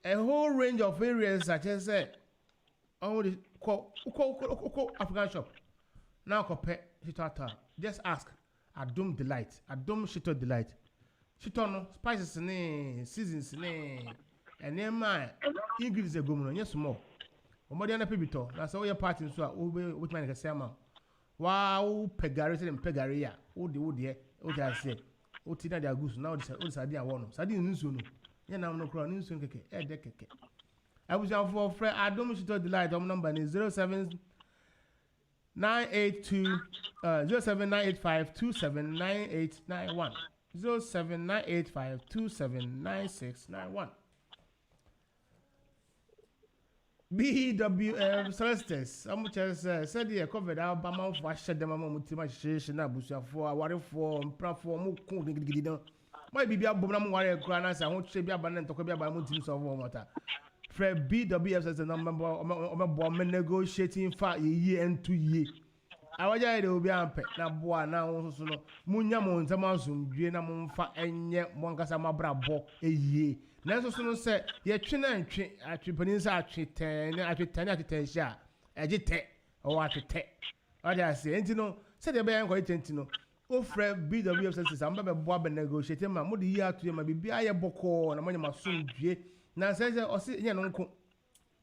a whole range of areas such as only African shop. Now compare Shitata. Just ask Adom Delight, Adom Shito Delight. Shitono, spices ne, seasons ne, and near my English a goon, yes more. Omodiana Pibito, that's all your parties so which man can say amount. Wow, Pegaris and Pegaria, oh the wood, yeah, what I said. Oh, Tina de August, now this idea one. Sadin Nusuno. Yana no crown in soon keke, keke. I was out for Fred. I don't wish to delight. Number is 07982 07985 279891 07985 279691. BWF Celestis. How much as said here covered Alabama for shed them among Mutimation Abusia for a warrior for platform. My baby Abunam warrior granas. I won't say be abandoned to be about Mutim of water. Fred BWF says the number of women negotiating for a year and 2 years. Our guy will be unpaid. Now, boy, now also Munyamon Tamasum, Vienamon for any one Casama Brabo a year. Nelson said, "Ye China and Japanese are 10 at 10 share. Agite or at 10. What I say, and you know, said the bear quite tentino. Oh, Fred BWF says, I'm a bob and negotiating my moody year to my baby. I boko and a money must soon be. Now says, or say, yeah, no,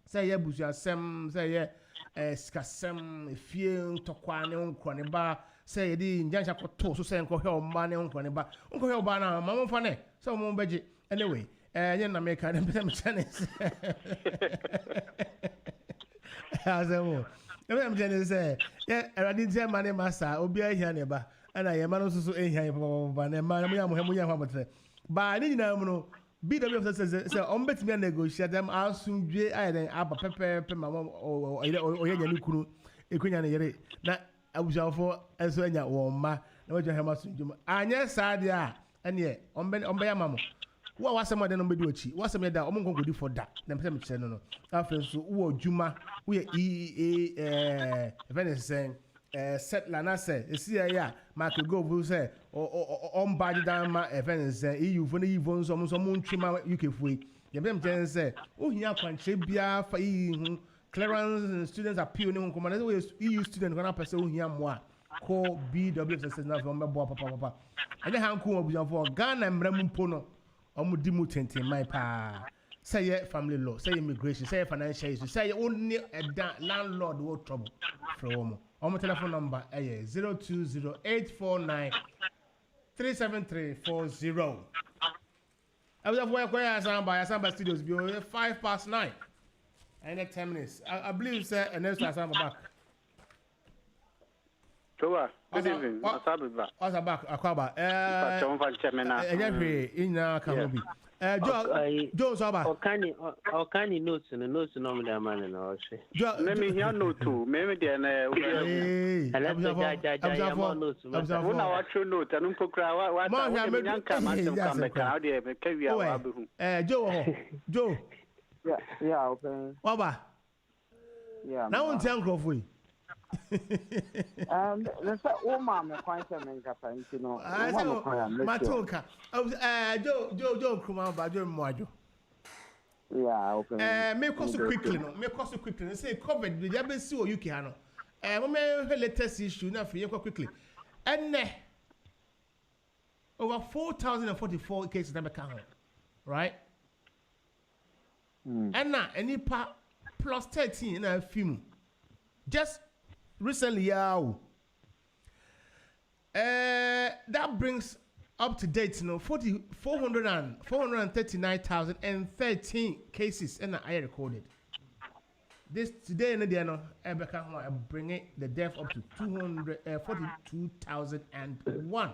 say, yeah, Busia, Sam, say, yeah, Scassam, if you talk one on Croniba, say, the Injanja Coto, so say, Uncle Hill, money on Croniba, Uncle Hill Banana, Mamma Fanny, so more budget. Anyway. You know, make them Chinese. As a woman, I'm Chinese. Yeah, I didn't say money, master, or be a neighbor, and I am also a here, but I'm but I didn't know. BW says, on bet me and negotiate them. I'll soon be either up a pepper, mamma, or Yakunu, a queen and a yere. Now, I was out for as well, or ma, no, you have much. And yes, I yeah, and yet, on by a mamma. What was some of the number do? What's some of that? I'm going to do for that. Them same channel. After so, who Juma, we Venice saying, set Lana say, see, yeah, Mark go, who say, or on body down my Venice, you for the evils, almost a moon trim UK free. The them say, oh, here can she be for clearance and students appeal ne ho na we EU student gonna person who here mo a call BWSS na from bo papa ene han ko obujan for Ghana mram mpo no omo di mu tenten mai pa say family law say immigration say financial issue say only landlord wo trouble from omo telephone number 0208493740. I was at Asamba Studios, 9:05. And 10 minutes. I believe, sir, Ernest Asamba back. Towa, good evening. What's back? Akwaba. Joe Saba. Okani notes and notes no man no she. Let me hear no too. Maybe then Joe. Yeah, okay. Waba. Yeah. Now on Tiankro for you. Let's say woman quite a man captain, you know. Matonka. Joe Kuma Bajo Mojo. Yeah, okay. Make us quickly, no. Make us quickly. Say COVID, the Jabesi or Yukiano. My latest issue now for you quickly. And over 4,044 cases in America, right? And now, any part plus 13 in a film. Just recently, that brings up to date, 439,013 cases and I recorded. This today in the day, I bring it the death up to 242,001.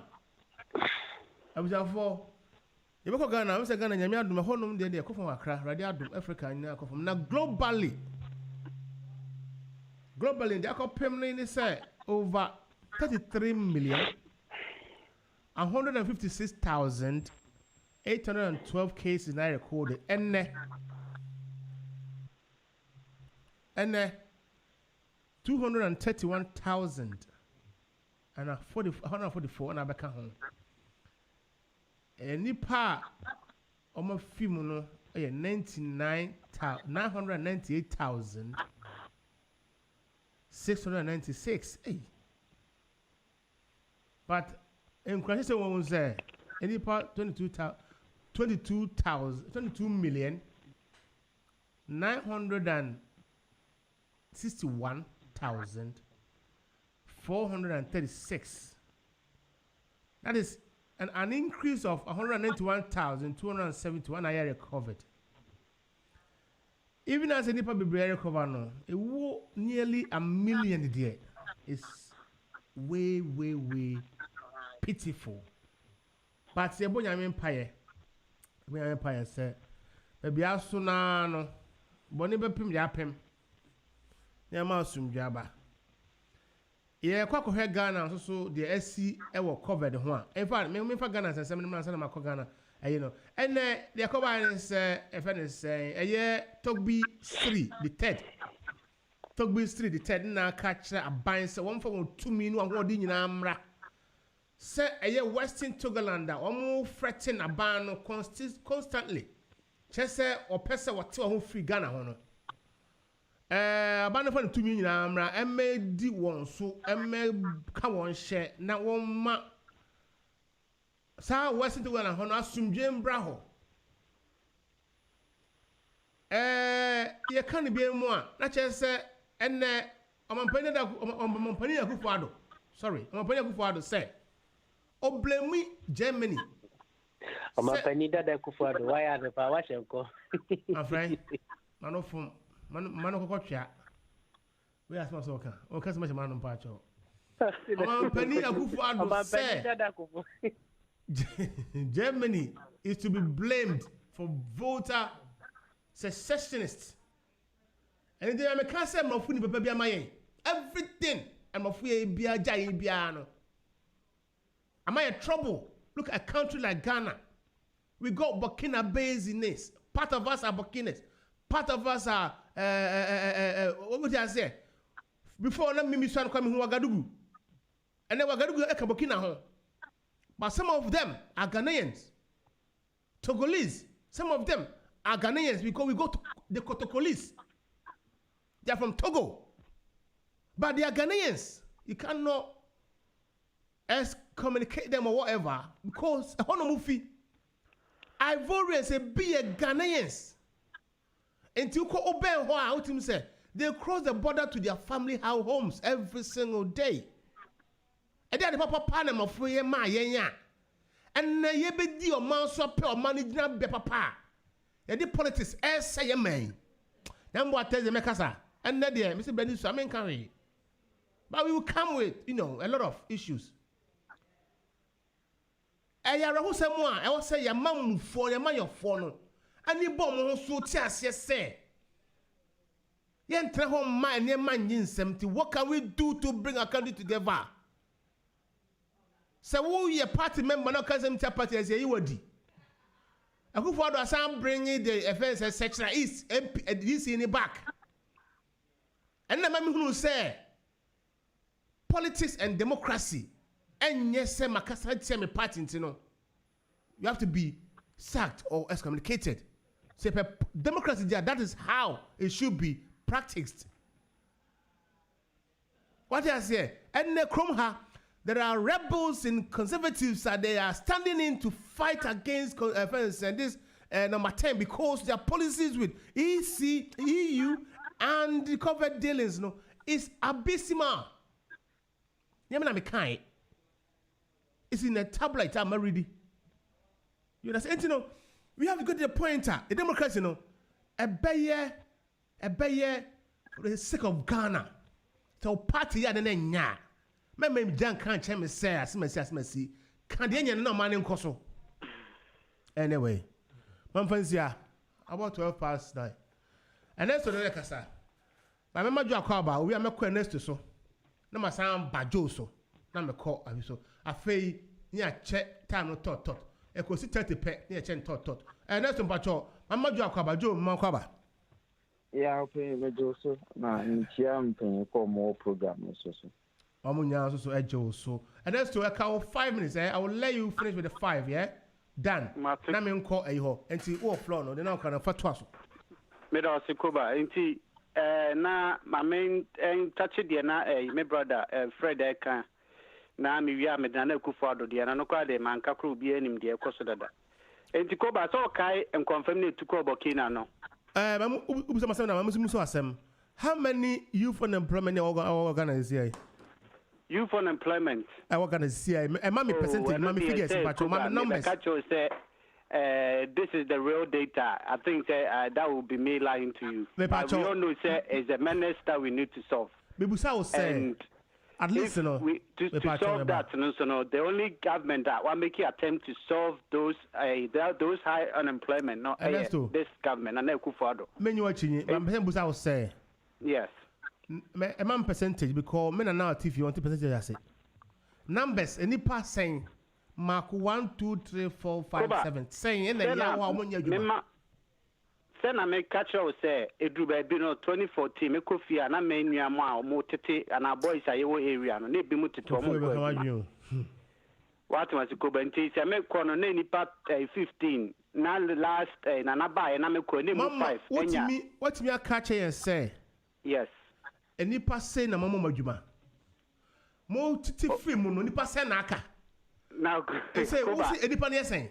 I was for. You go Ghana, I say Ghana, Nyame adum ho nom de Akufo Accra, Radio adum Africa nyina Akufo. Na globally, the Ackom ni say over 33,156,812 cases now recorded. And 231,000 and 144 and abeka home. Nipa omo film no 998,696. But in crisis one say nipa 22,961,436. That is an increase of 191,271 I recovered. Even as a nipa be recover no, it was nearly 1 million there. It's way pitiful. But se bonya empire say baby asuna no boni bepim ya pem. Ya ma sumdwaba. Yeah, kwako he Ghana so the SC ewo covered ho a. In fact, me fa Ghana say me na ma Ghana, you know. And the cover is Togbi 3 the third. Togbi 3 the third na catch a bind say one for 2 million ho di nyina mra. Say Western Togoland omo fretting aban no constantly. Just say or person what ho free Ghana ho no. Abana for 2 million amra emme di won so emme ka won share na won ma sa Western Togoland ho no asumdwe mbra ho ye kan bi mu a na che se enne omampani Akufo-Addo sorry omampani Akufo-Addo say oblemi Germany omampani dada Akufo-Addo why are the power shenko my friend manofum Mano kokotwa. We ask myself okay. O kasi much man pa cho. Omampani Akufo-Addo say Germany is to be blamed for voter secessionists. And they am can say mafuni papa bia mayen. Everything and mafu e bia jai bia no. Am I in trouble? Look at a country like Ghana. We got Burkina Faso. Part of us are Burkinas. Part of us are what would I say? Before let me start coming Ouagadougou. And then Ouagadougou e Burkina ho. But some of them are Ghanaians. Togolese. Some of them are Ghanaians because we go to the Kotogbor. They are from Togo. But they are Ghanaians. You cannot excommunicate them or whatever because Ivorians say be a Ghanaians. Until they cross the border to their family homes every single day. And they are the papa Panama for ye ma yenya. And ye be di o man so pe o man dina be papa. And the politics say ye man. Then what tell the mekasa? And there, Mr. Benny, so I mean, carry. But we will come with, a lot of issues. I was say your mom for your man your phone. And you bomb so tears, yes, say. Yen tell home man, your man in 70. What can we do to bring our country together? So, who your party member, no cousin party, as you would. Akufo-Addo Assin bringing the offense as Sekyere is this in the back. And the man who say politics and democracy, and yes, Makasa party, you have to be sacked or excommunicated. Say democracy, that is how it should be practiced. What I say, and the Kromha, there are rebels and conservatives that they are standing in to fight against offense and this number 10 because their policies with EC, EU, and the covered dealings, is abysmal. It's in a tablet. I'm ready. You understand? We have to go to the pointer. A democracy, a bayer for the sake of Ghana. So party ya the nya. Me Jan can't change me say as me see. Can't no man in Koso. Anyway, Mamfansia about 12 past 9. And that's the kasa. My mama jo akwa we am ko Ernest so. Na masan bajo so. Na me call abi so. Afei ni a check time no tot. E ko si 30 pe ni a check tot. Ernest mpacho mama jo akwa bajo mama kwa ba. Yeah, okay, me jo so. Na ntia mpen ko mo program so. So and that's to account 5 minutes. I will let you finish with the 5, yeah? Done. Na me call a ho. Enti o floor no, they now can fatwa so. Me da Sikoba. Enti na my main touch the na my brother Freddy kan na me wi me na Akufo-Addo de na no kwa de man kakro bi anim de ekoso dada. Enti Koba so kai and confirm ne to Kotogbor kina no. How many youth unemployment organize here? Youth unemployment. I organize here. Mommy percentage, mommy figures, mommy numbers. This is the real data. I think that will be me lying to you. But we all know it's a menace that we need to solve. And at least to solve that, the only government that will make an attempt to solve those high unemployment, not this government, and Akufo-Addo. Yes. A man percentage because men are now if you want to percentage I say. Numbers any pass saying mark 1, 2, 3, 4, 5, 7. Saying in the year Send I make catch out say it do be 2014 me kofi na me nua mo a mo tete and our boys are your area no na bi mu tete mo. What was ko benti say me ko no na nipa 15 na last na buy na me ko na mu 5 enya. What me catch and say? Yes. And nipa say na mama madwuma mo titi film no nipa say na aka now say wo say nipa na say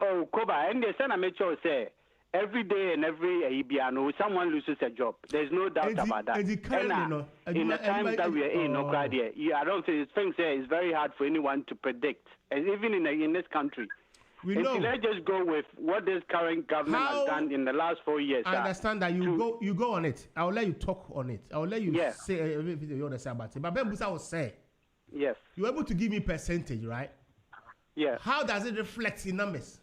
oh Koba and they say na make sure say every day and every ibiano someone loses a job. There's no doubt about that. In the time that we are in, I don't think it's very hard for anyone to predict, and even in this country. Let's just go with what this current government has done in the last 4 years. I understand that you go on it. I will let you talk on it. I will let you say everything you understand about it. But Ben Busa will say, yes, you're able to give me percentage, right? Yes. How does it reflect in numbers?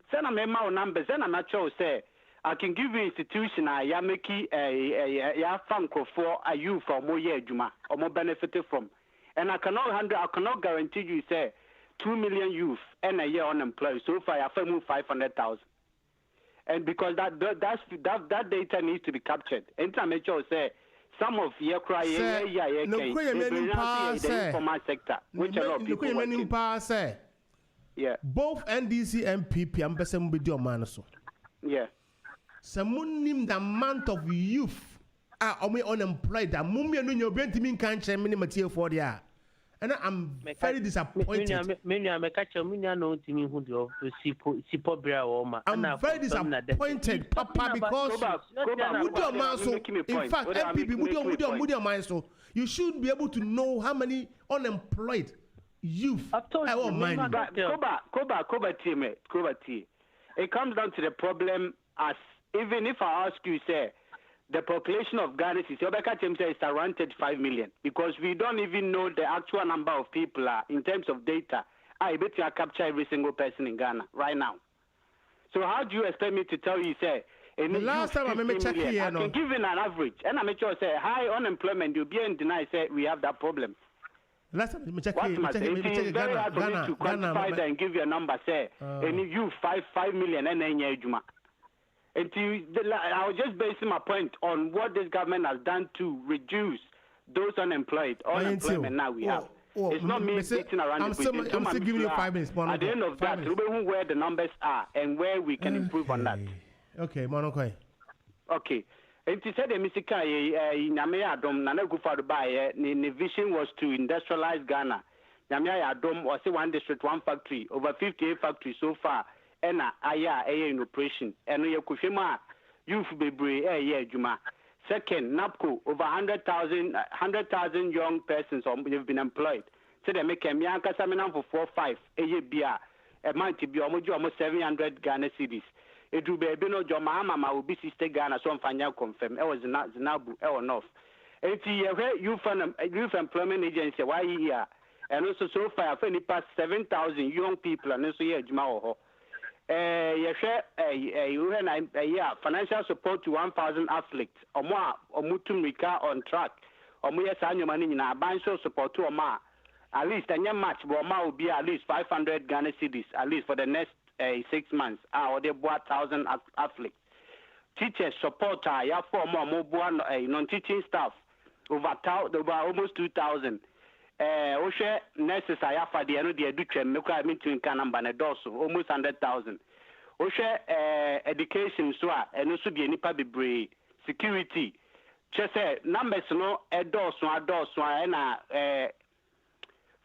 Send a memo numbers. Then I'm not sure say I can give you institution ya make ya funko for a you from more year juma or more benefited from, and I cannot guarantee you say 2 million youth and a year unemployed. So far, I found 500,000, and because that data needs to be captured. And I make sure say some of your cry the informal sector, which a lot of people working. Yeah. Both NDC and PP am person with your man so. Yeah. Someone named the amount of youth omo unemployed that mummy no nyo bentimi kan che me material for there. And I'm very disappointed. I'm very disappointed, Papa, because in fact, MPP, you should be able to know how many unemployed youth are mine. It comes down to the problem as even if I ask you, say, the population of Ghana is around 35 million because we don't even know the actual number of people in terms of data. I bet you capture every single person in Ghana right now. So how do you expect me to tell you, say, the last time I check here, I can give you an average, and I make sure say high unemployment, you'll be in deny say we have that problem. Last time I check here, it's very hard for me to quantify that and give you a number, say, and you 5 million and then Juma. And I was just basing my point on what this government has done to reduce those unemployment now we have. It's not me sitting around I'm still giving you 5 minutes. At the end of that, where the numbers are and where we can improve on that. Okay, Monokoi. Okay. And to say the Misika Namea Dom Nana Akufo-Addo the vision was to industrialize Ghana. Namea Dom was one district, one factory, over 58 factories so far. And in operation. And we have youth be Juma. Second, NAPCO, over 100,000 young persons have been employed. So they make a Mianka Seminar for 4-5 a year beer. A month to be almost 700 Ghana cities. It will be a bino Joma will be sister Ghana, so I'm confirm. It was Zinabu or North. It's youth employment agency, why here? And also so far, I've only passed 7,000 young people and also here Juma. Financial support to 1,000 athletes. Omutumika on track. Financial support to at least a match will be at least 500 Ghana cedis at least for the next 6 months. Or they bought 1,000 athletes. Teachers support for more non-teaching staff over almost 2,000. Oshe nurses I have for the end of the education, almost 100,000. Oshe education, so and also the nipa be security. Just numbers no adults and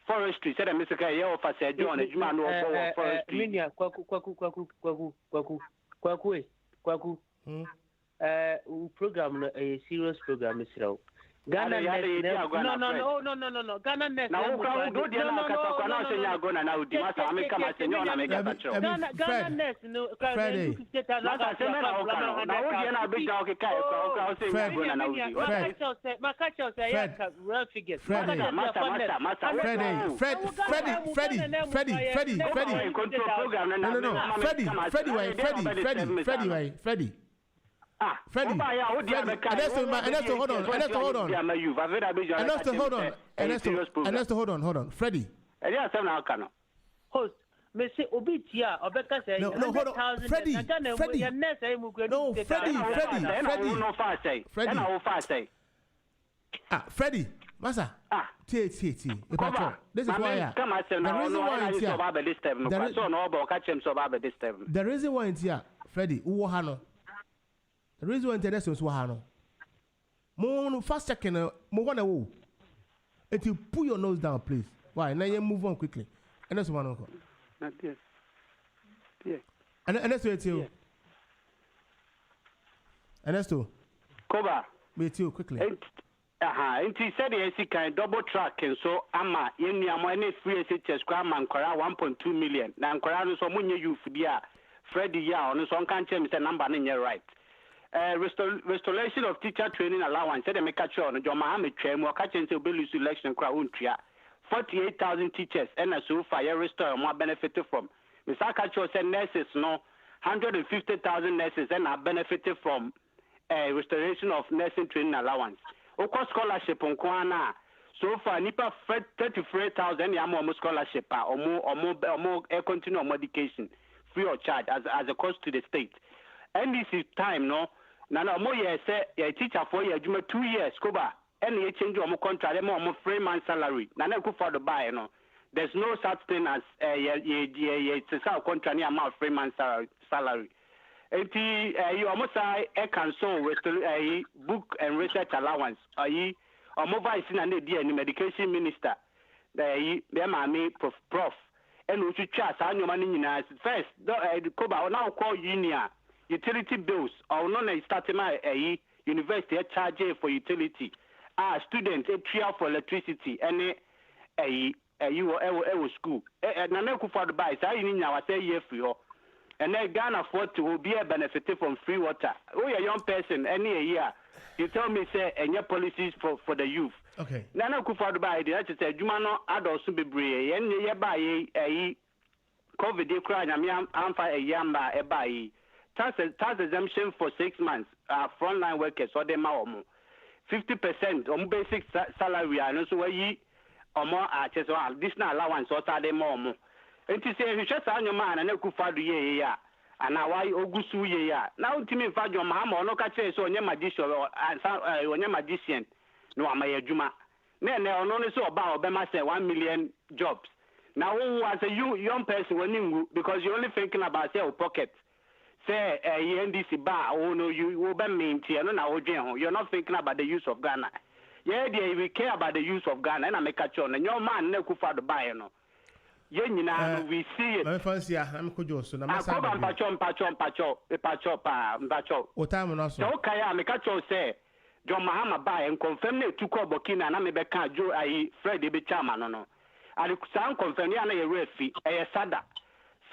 forestry. Said Mr. Sekyere of said John, a man of forestry. Kwaku. Program a serious program is now. Ghana no. Ghana next. Now, go there now. Ghana now. Freddie. Freddy, hold on. Freddie. Host, me say obitia, obeka say no, hold on. Freddie. Freddie, Masa. T. This is why the reason why it's here, Freddie, Uwahano. The reason why it's here, Uwahano. Mo fast checking, mo wanna wo. And you put your nose down, please. Why? Now you move on quickly. And that's one uncle. Yeah. And that's where it's you. And that's two. Koba. Wait you quickly. And he said he can double track and so ama any free SHS crime and 1.2 million. Now so munye youth dia Freddy ya on so can change the number in your right. Restoration of teacher training allowance said make sure on John Mohammed Trem or catching to be election crowd 48,000 teachers and so fire restore more benefited from. Mr. Kacho said nurses no 150,000 nurses and are benefited from restoration of nursing training allowance. Oko scholarship on Kwana. So far, nipa 33,000 yamo scholarship or more continuum education free of charge as a cost to the state. And this is time, no. Now, more years say a teacher for year, 2 years, Koba, and you change your contract, more free man salary. Now, go for the buy, no. There's no such thing as a contract amount free man salary. you almost say a cancel with a book and research allowance. Vice and the medication minister. They mammy prof. And we should chat on your money in first. Koba now call union utility bills or non starting my university charge for utility. Students a trial for electricity and a school. And I could for the buy. So I say yes for you. And then Ghana afford to be a benefit from free water. Oh, a young person, any year. You tell me, say, and your policies for the youth. Okay. Nana could for the buy. I just said, Jumano, adults to be brave. And you buy a COVID cry. I'm for a yamba, a buy. Tax exemption for 6 months. Frontline workers, or them more. 50% on basic salary. And also, ye or more arches or additional allowance, or them more. And to say, you just on your man and a Akufo-Addo ye, and now why Ogusu ye. Now, Timmy Fadio Mama, no catch so on your magician or on your magician. No, I'm a Juma. Then there are only so about Obama say 1 million jobs. Now, as a young person, when you because you're only thinking about your pocket. Say, a NDC bar, oh no, you will be maintained, and you're not thinking about the use of Ghana. Yeah, we care about the use of Ghana, and I make a chon, and your man, no Akufo-Addo buy, no. We see it. My fancy, I'm Kojo, so I'm Pacho. What time on so, okay, I make a choice, say, John Mahama buy and confirm it to Burkina, and I may be Joe, Freddy be chairman, no. And the sound confirm, a refi, a Sada.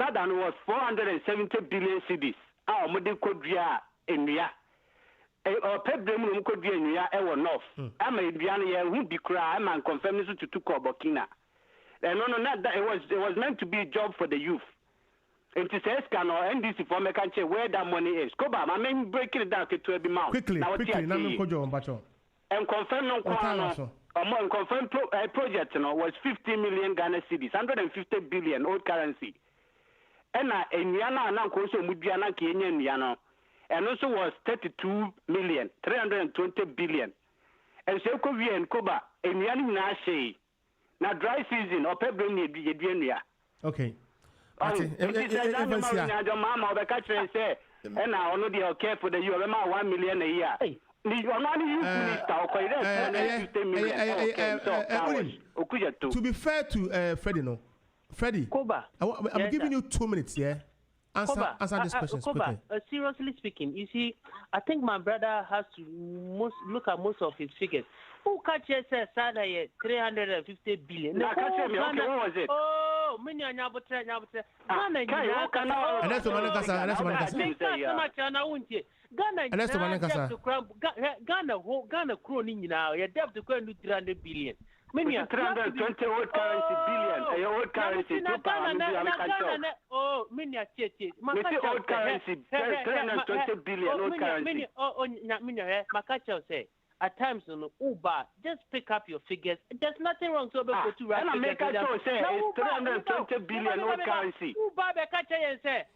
Sadan was 470 billion cedis. Our model could be in Ria. Or Pedro could be in Ria, or North. I may be who be cry, and confirm this to Burkina. No, it was meant to be a job for the youth. And to say, can or NDC for me can't say where that money is. Koba, I mean, breaking it down to every month. Quickly, and confirm no confirm project was 50 million Ghana cedis, 150 billion old currency. And Yana also Mudiana Kenyan and also was 32 million, 320 billion. And so Kobe and Koba, and Yani Nashe. Now dry season or pebble need be okay. Mama the catcher and say, and now only they care for the UMA 1 million a year. To be fair to Freddy, no. Freddy, I'm giving you 2 minutes, yeah? Answer this question quickly. Seriously speaking, you see, I think my brother has to look at most of his figures. Who catches a salary 350 billion? Now, catch me. Okay, what was it? Oh, many are now, Ghana crowning now. You have to go and do 300 billion. 320 old currency billion. Old currency. Oh, many are old currency. 320 billion old currency. Makacho say. At times, on Uber, just pick up your figures. There's nothing wrong to go to right. And I make a choice, say, it's 320 billion old currency. Uber, and say,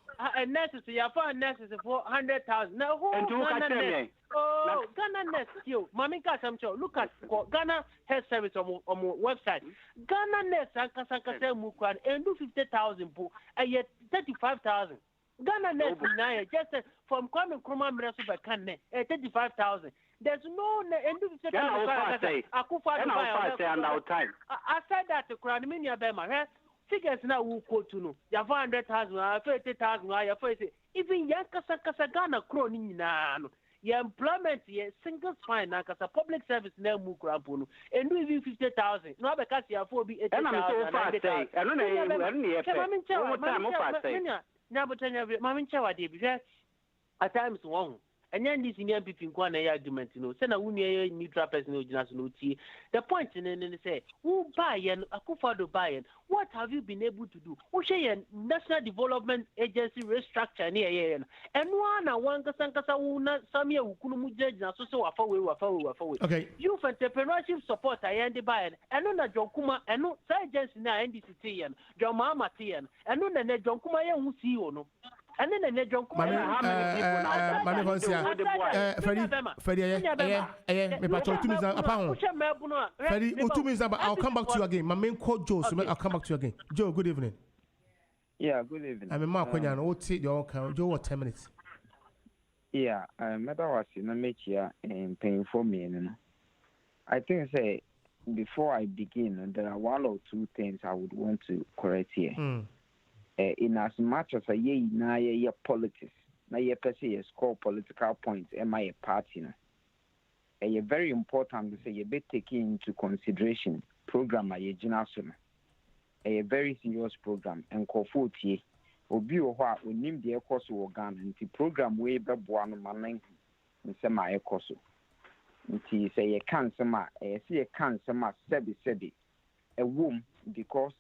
necessary, you find necessary for 100,000. Now, who Ghana? Oh, Ghana Nest, you, Mamika Samcho, look at Ghana Health Service on website. Ghana Nest, Sankasa Mukwan, and do 50,000, and yet 35,000. Ghana Nest, just from Kwame Nkrumah Mirasu Kane, 35,000. There's no Akufo-Addo time. I said that to Kraniminia Bema. Figures now will quote to know. You have 100,000, 30,000, even Yankasa Ghana croning now. Your employment, your single fine, like as a public service name Mukrampunu, and do even 50,000. No, because you have 4 80,000. And I'm so fast, I don't know. At times, one. And then this Indian people in argument, send a neutral person who the point in say, who buy and Akufo-Addo buy, what have you been able to do? Who say National Development Agency restructure near and one Kasankasa una Samia Ukulumu so away. Okay. Youth entrepreneurship support I end the buy and no Jokuma and no science na NDC and John Mama Tian and no John Kuma who see no. And then the John Freddy, I'll come back to you again. My main call Joe, so I'll come back to you again. Joe, good evening. Yeah, good evening. I'm a Mark Joe, what 10 minutes? Yeah, matter was in a media and paying for me. I think say before I begin, there are one or two things I would want to correct here. In as much as a ye na ye politics, na ye per se score political points, am I a party? A very important to say you be taking into consideration program a a very serious program and kofuti obi o hwa onim de ekoso organ nti program we beboa no manen nsema ekoso nti say ye kan sema say ye kan sema sebi a womb because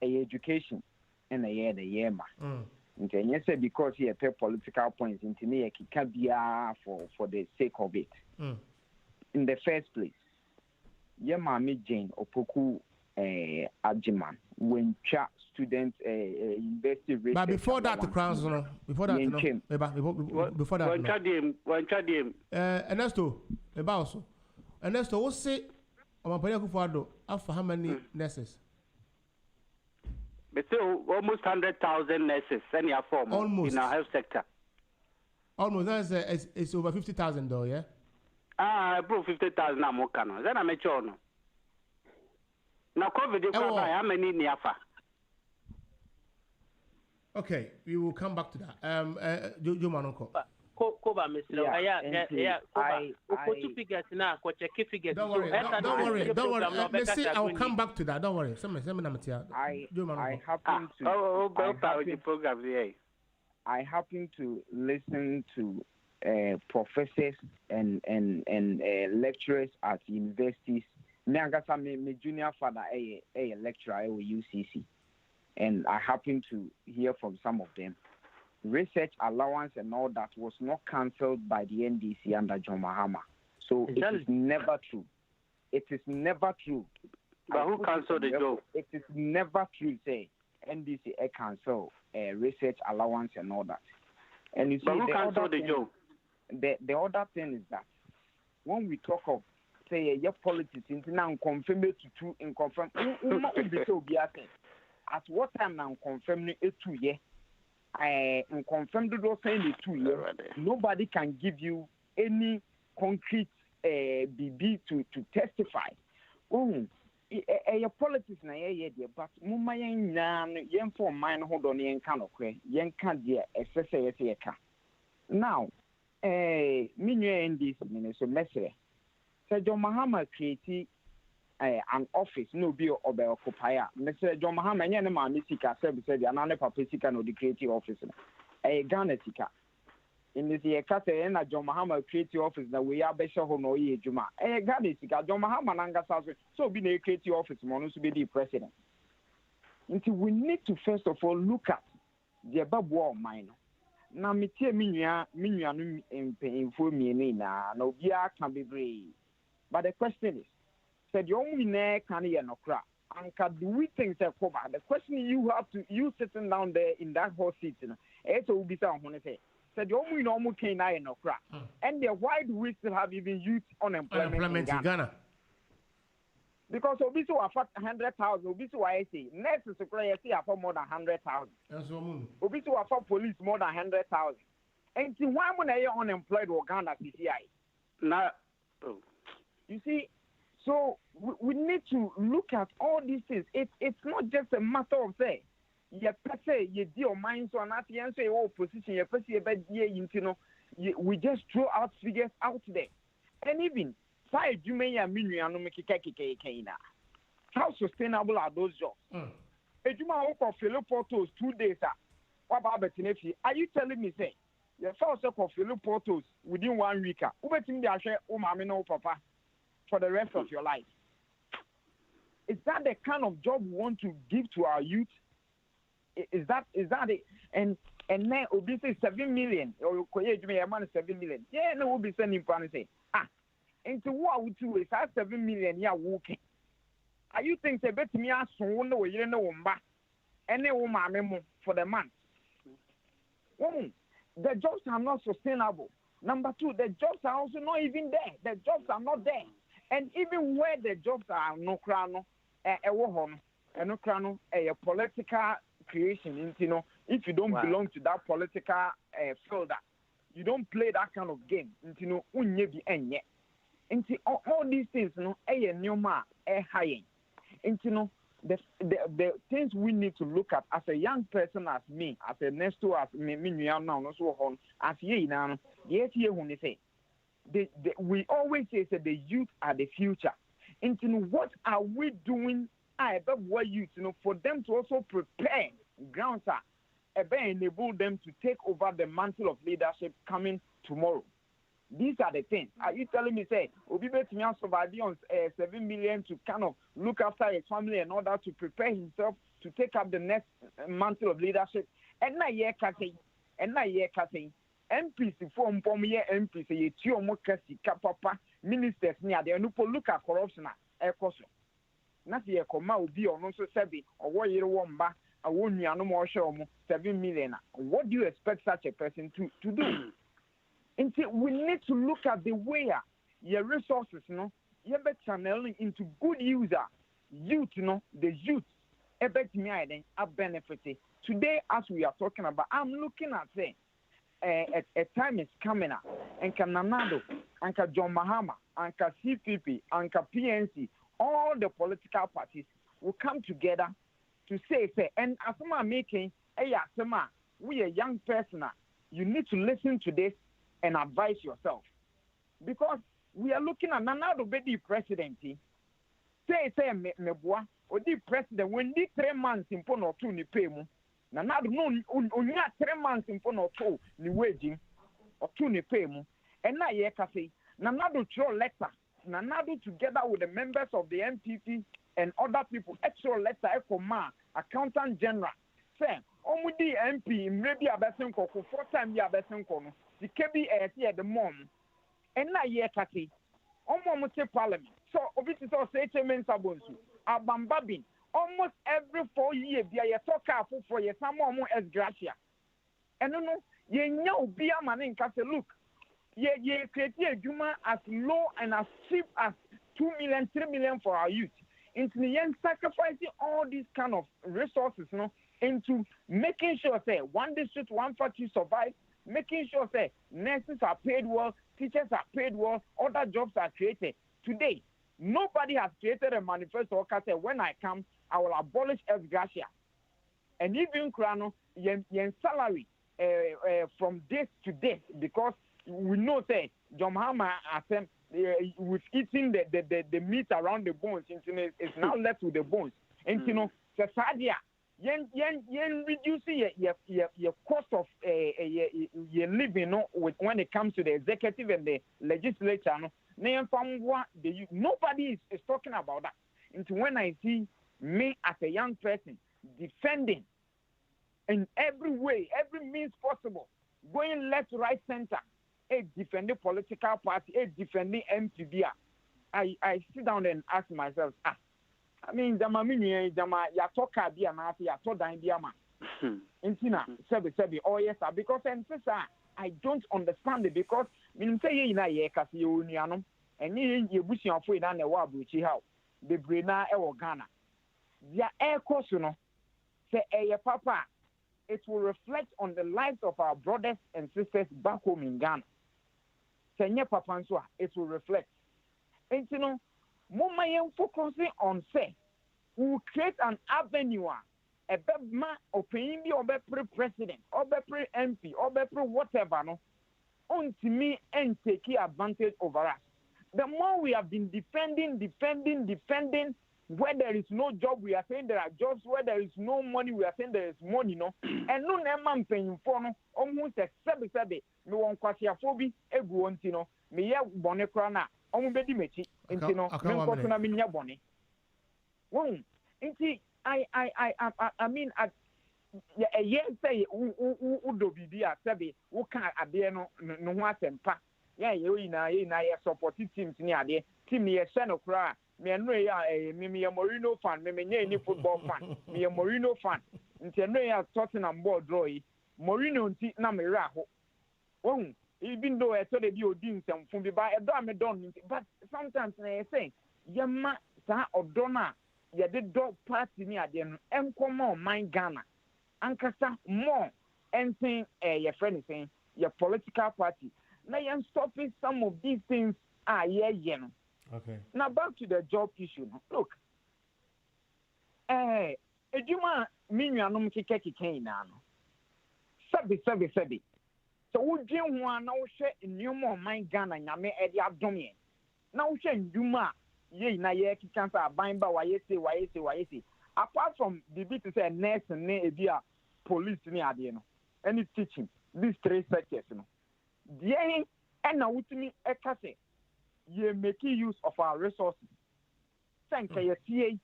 a education and a year the year ma nti enye say because he pay political points nti ne ye kika bia for the sake of it in the first place ye mami Jane Opoku Agyapong when student university research. But before that, the crowns, before that, before that, Ernesto, Ernesto, what say about Akufo-Addo after how many nurses? But still, almost 100,000 nurses in our form in our health sector. Almost, that's it's over 50,000 though, yeah. Bro, 50,000 I'm okay. Then I'm sure. Now, COVID, how many niafa? Okay, we will come back to that. Jomanoko. Koba, Mr. Don't worry. I will come back to that. Don't worry. I happen to listen to professors and lecturers at universities. My junior father a lecturer at UCC, and I happen to hear from some of them. Research allowance and all that was not cancelled by the NDC under John Mahama. So it is never true. It is never true. But who cancelled the job? It is never true, say, NDC cancel research allowance and all that. And you see, who cancelled the job? The other thing is that when we talk of say your politics into now confirm it to in confirm at what time now confirm it 2 year I confirm the saying the 2 year nobody can give you any concrete BB to testify your politics na but mumma yen for mine hold on yen kan okwe yen kan de exercise ye ka now minye ndis so mesere John Mahama create an office no be obe occupy Mr. John Mahama nye ne ma misika said the anane papa sika no the creative office Ghana sika in this year kase na John Mahama creative office na we abesha ho no ye adwuma Ghana sika John Mahama nanga so be na creative office mo no so be the president until we need to first of all look at the babu mine na metie minua no info mieni na obi aka bebre. But the question is, said you only can hear no crack. And do we think that cover? The question you sitting down there in that whole seat, it will be someone when say, said you only normal can no crack. And why do we still have even youth unemployment in Ghana? Because Obisu are 100,000, Obisu I say, nurses are for more than 100,000. Obisu are for police more than 100,000. And see why when they are unemployed or Ghana PCI? Now, you see, so we need to look at all these things. It's not just a matter of say, you deal minds on that, you say, oh, position, we just throw out figures out there. And even, how sustainable are those jobs? If you want to fill portals 2 days, what about are you telling me, say, your first of fill portals within 1 week? Papa for the rest of your life. Is that the kind of job we want to give to our youth? Is that it? And then obviously 7 million or 7 million. Yeah, no, we'll be sending and say, into what we do is 7 million working. Are you think they bet me for the month? The jobs are not sustainable. Number two, the jobs are also not even there. The jobs are not there. And even where the jobs are no crano, a political creation, if you don't belong to that political field, you don't play that kind of game. You know, unye bi enye. Into all these things, you know, nyoma high. Into you know, the things we need to look at as a young person, as me, as a Nesto, as me now, so on, as ye now, yes, here when they say, we always say that the youth are the future. Into you know, what are we doing? What youth, you know, for them to also prepare grounds enable them to take over the mantle of leadership coming tomorrow. These are the things. Are you telling me, say, Obi Betumi survive on 7 million to kind of look after his family in order to prepare himself to take up the next mantle of leadership? And now, MPs form MPs, ye tiomo kasi kapapa ministers near the Nupo look at corruption. Nasi ye koma obi ono so sebi owo yere womba awo nuanu mo hwe omo 7 million. What do you expect such a person to do? Until we need to look at the way your resources, you know, you be channeling into good user, youth, you know, the youth, a benefit. Today, as we are talking about, I'm looking at saying a time is coming up, and Nanado, and John Mahama, and CPP, and PNC, all the political parties will come together to say, and as I'm making, we a young person, you need to listen to this and advise yourself. Because we are looking at Nanado be president. Say, Meboa, or the president, when the 3 months in Pono or 2 ni pay mu, Nanado no, only 3 months in Pono or 2 ni waging, or 2 ni pay mu, and now ye can say, Nanado throw letter, Nanado together with the members of the MPP and other people, extra letter, Ackom, Accountant General, say, Omudi MP, maybe a besan for 4 times ya besan kono. The KB at the mom, and now ye kati, almost parliament. So, obviously, so say Chairman Sabonsu, Abambabin, almost every 4 years, they are talking for ye, some more as gracia. And no, ye know, be a man in Castle look, ye create a Juma as low and as cheap as 2 million, 3 million for our youth. Into the young sacrificing all these kind of resources, you know, into making sure, say, one district, one factory survive. Making sure that nurses are paid well, teachers are paid well, other jobs are created. Today, nobody has created a manifesto that says, when I come, I will abolish ex gratia. And even Krano, yen salary from this to this, because we know that John Mahama with eating the meat around the bones, it's now left with the bones. And you know, Sadia. Yen reducing your cost of your living, no, when it comes to the executive and the legislature, no. Nobody is talking about that. And when I see me as a young person defending in every way, every means possible, going left, right, center, defending political party, defending MPB, I sit down and ask myself, I mean, the mamini, the ya toka dia na ya to dan dia ma. Intina, sebi. Oh yes, because I don't understand it because mean say ye na ye kasi you nuanom, and ye busi afo ina na wa bruchi how. The brena e wo Ghana. Dia air course no. Say papa, it will reflect on the lives of our brothers and sisters back home in Ghana. Say nye papa nso it will reflect. And you know, Mama focusing on say we will create an avenue a bema opinion or be president or be MP or be whatever no on to me and take advantage over us. The more we have been defending, where there is no job, we are saying there are jobs, where there is no money, we are saying there is money, no. And no man paying for no almost a sebi no one kwasiafobi egu ontino me ye bone krana omubedi mechi intino me nkotuna me nya bone won inti I mean yes say do bibi a sebi wo kan ade no ho asempa yeah ye na ye support teams ni ade team ye hye no kra me no ya me Morino fan me nya ni football fan me Morino fan nti no ya Tottenham board draw yi Morino nti na me ra ho won even though I told you odin sem fun bi ba e do am don but sometimes na say yema sa odona ye de do party ni ade no enkomo man Ghana ankasa more entin ye friend saying your political party. Now you're stopping some of these things. Okay. Now back to the job issue. Look, eduma minyanum kike na no. Sabi. So we dream one now share in new more mind Ghana nyame edi adom ye. Now share nduma ye na ye kikan sa ban ba wa ye say. Apart from the bit to say nurse ne ebia police ni ade no. Any teaching these three sectors no. Dey and na wutimi ekase ye making use of our resources. Thank you, ye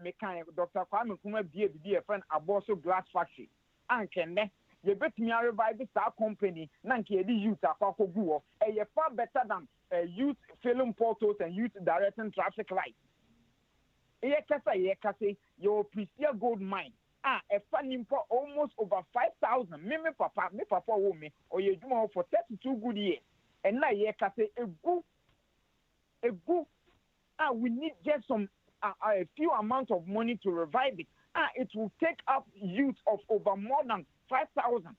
mechanic Dr. Kwame Nkrumah be a friend Aboso glass factory. And can you bet me I revive this company, Nanki youth akoko guo, a far better than youth film portals and youth directing traffic lights. Ye kasa your Priscilla gold mine. A funding for almost over 5,000. Me papa woman or you do for 32 good years. And now ye kasa a good. We need just a few amount of money to revive it. It will take up youth of over more than 5,000.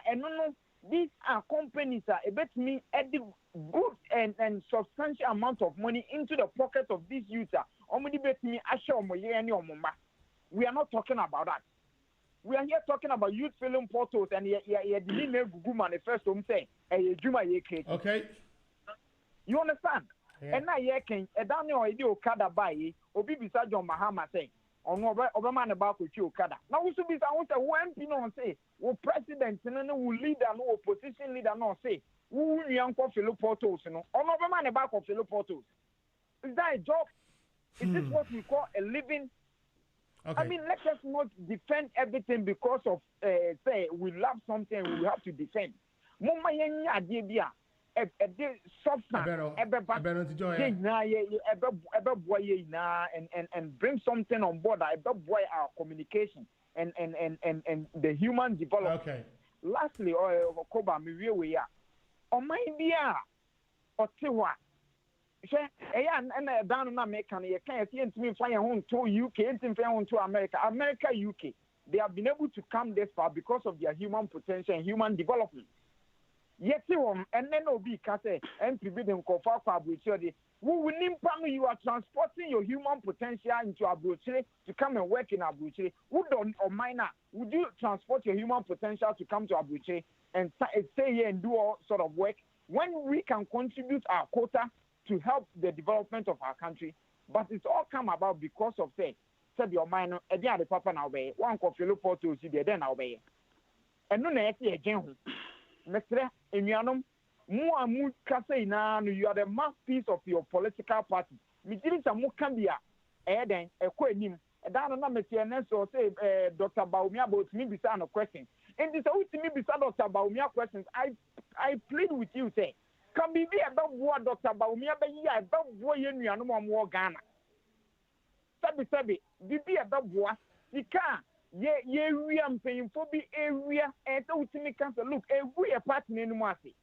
And no, these are companies a bit me adding good and substantial amount of money into the pockets of these youth. We are not talking about that. We are here talking about youth film portals and Google manifesto say okay. You understand? Yeah. And now can a Daniel idea Okada buy Obi beside John Mahama say on Obama about with Okada. Now we should be when people say president will leader no opposition leader no say who young Philo portals no on Obama about Philo portals. Is that a job? Is this what we call a living? Okay. I mean, let us not defend everything because of say we love something we have to defend. Mumma yenya adebia and bring something on board our communication and the human development. Okay. Lastly, Koba we are on my idea or Tiwa. And down in America, you can't see me flying home to UK and to America, UK. They have been able to come this far because of their human potential and human development. Yet, and then Obi Kase and Pribidin Kofa Abuchiri, who will you are transporting your human potential into Abuchiri to come and work in Abuchiri. Who don't or minor, would you transport your human potential to come to Abuchiri and stay here and do all sort of work when we can contribute our quota to help the development of our country? But it's all come about because of said your minor, the papa now way, one coffee look for to see the then obey. And no, I see a general. Mr. Emmanuel, you are the mouthpiece of your political party. Mijirisa Mukambia, Eden, a quenim, a down on Ernest or say Dr. Baumia about me beside a question. And this out to me beside Dr. Baumia questions. I plead with you, say, can be about what Dr. Baumia be about what you no more Ghana. Sabi, be about what you can. We am paying for the area and ultimate cancer. Look, we are partner in Masi.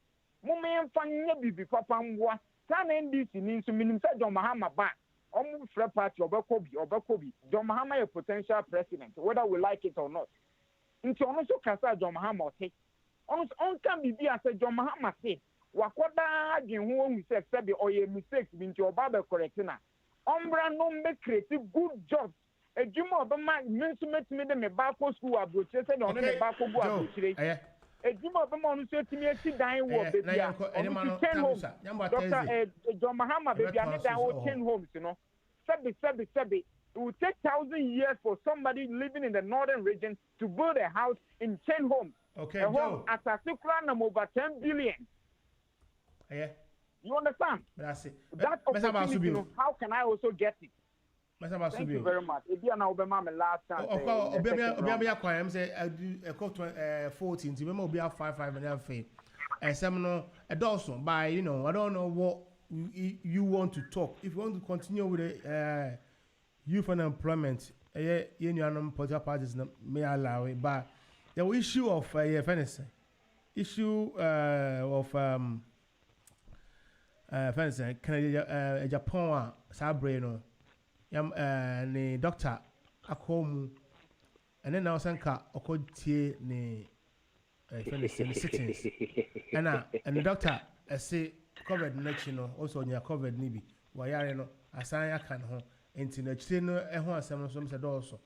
Moment finding be papa was San NDC means to mean John Mahama back. Almost Fred Party or Bakobi. John Mahama a potential president, whether we like it or not. Into also Casa John Mahama say. Almost on can be as a John Mahama say. Wakwada who we said Sebi or a mistake into your barber correctina. Umbra no make creative good jobs. A Juma Obama means to make me the Bako school abrochese on the Bako go abrochese. A Juma Obama who said to me, dying war, baby. 10 homes. Dr. John Mahama, baby, I need that 10 homes, you know. Sebi. It will take 1,000 years for somebody living in the northern region to build a house in 10 homes. Okay, a home at a number over 10 billion. You understand? That opportunity, how can I also get it? Thank you very much. If you are now last time. I'm say I do a 14. Remember, we have 5 and a half. And some a dozen by I don't know what you want to talk. If you want to continue with the youth unemployment, political parties may allow it. But the issue of issue of Canada, Agyapong, Sabreno. Ne Dr. Ackom and then now Sanka Okotie ne sittings. And the doctor say covered next, also on your covered nibi. Why are no assign can home into the chino some said also.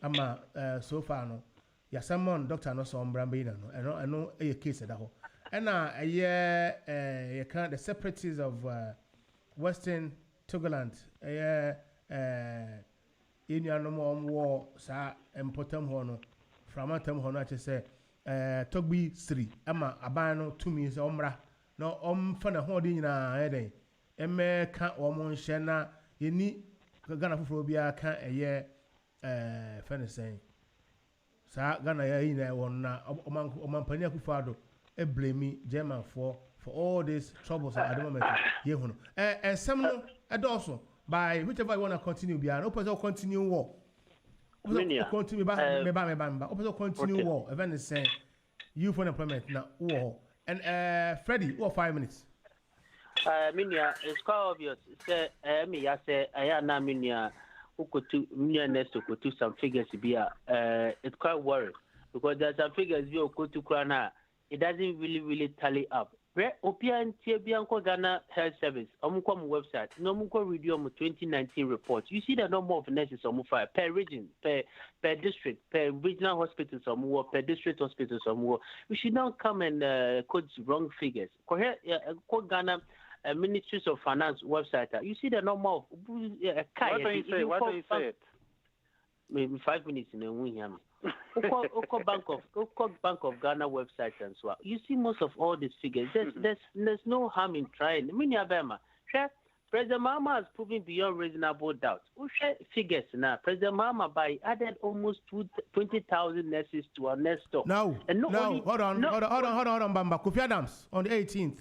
Ama so far no. Ya someone doctor no so umbrambina no. I know a case at all. And a year the separatists of Western Togoland in your no more war sa important hono from a term hono to say Togbi 3 ama abano 2 means omra no fana holding na eden eme ka omon shena yeni Ghana fufuro bia ka eye fana saying sa Ghana ya ina won na omampani Akufo-Addo blame German for all these troubles at the moment ye hono and some no also by whichever you want to continue bia no person continue war continue continue war event is saying youth unemployment now war and Freddy 5 minutes minia it's quite obvious say me ya say aya na minia ukotu Ernest ukotu some figures bia it's quite worrying because there's some figures we ukotu krana it doesn't really tally up. Opian Tiabianco Ghana Health Service, Omcom website, no Muko Radio 2019 report. You see the number of nurses on fire per region, per district, per regional hospitals or more, per district hospitals or more. We should not come and quote wrong figures. Quote Ghana Ministries of Finance website. You see the number of What do you say? What do you say? Maybe 5 minutes in a win. Bank of Ghana website and so on. You see most of all these figures. There's no harm in trying. President Mahama has proven beyond reasonable doubt. We share figures now. President Mahama added almost 20,000 nurses to our next store. No, hold on, Bamba. Kofi-Addo on the 18th.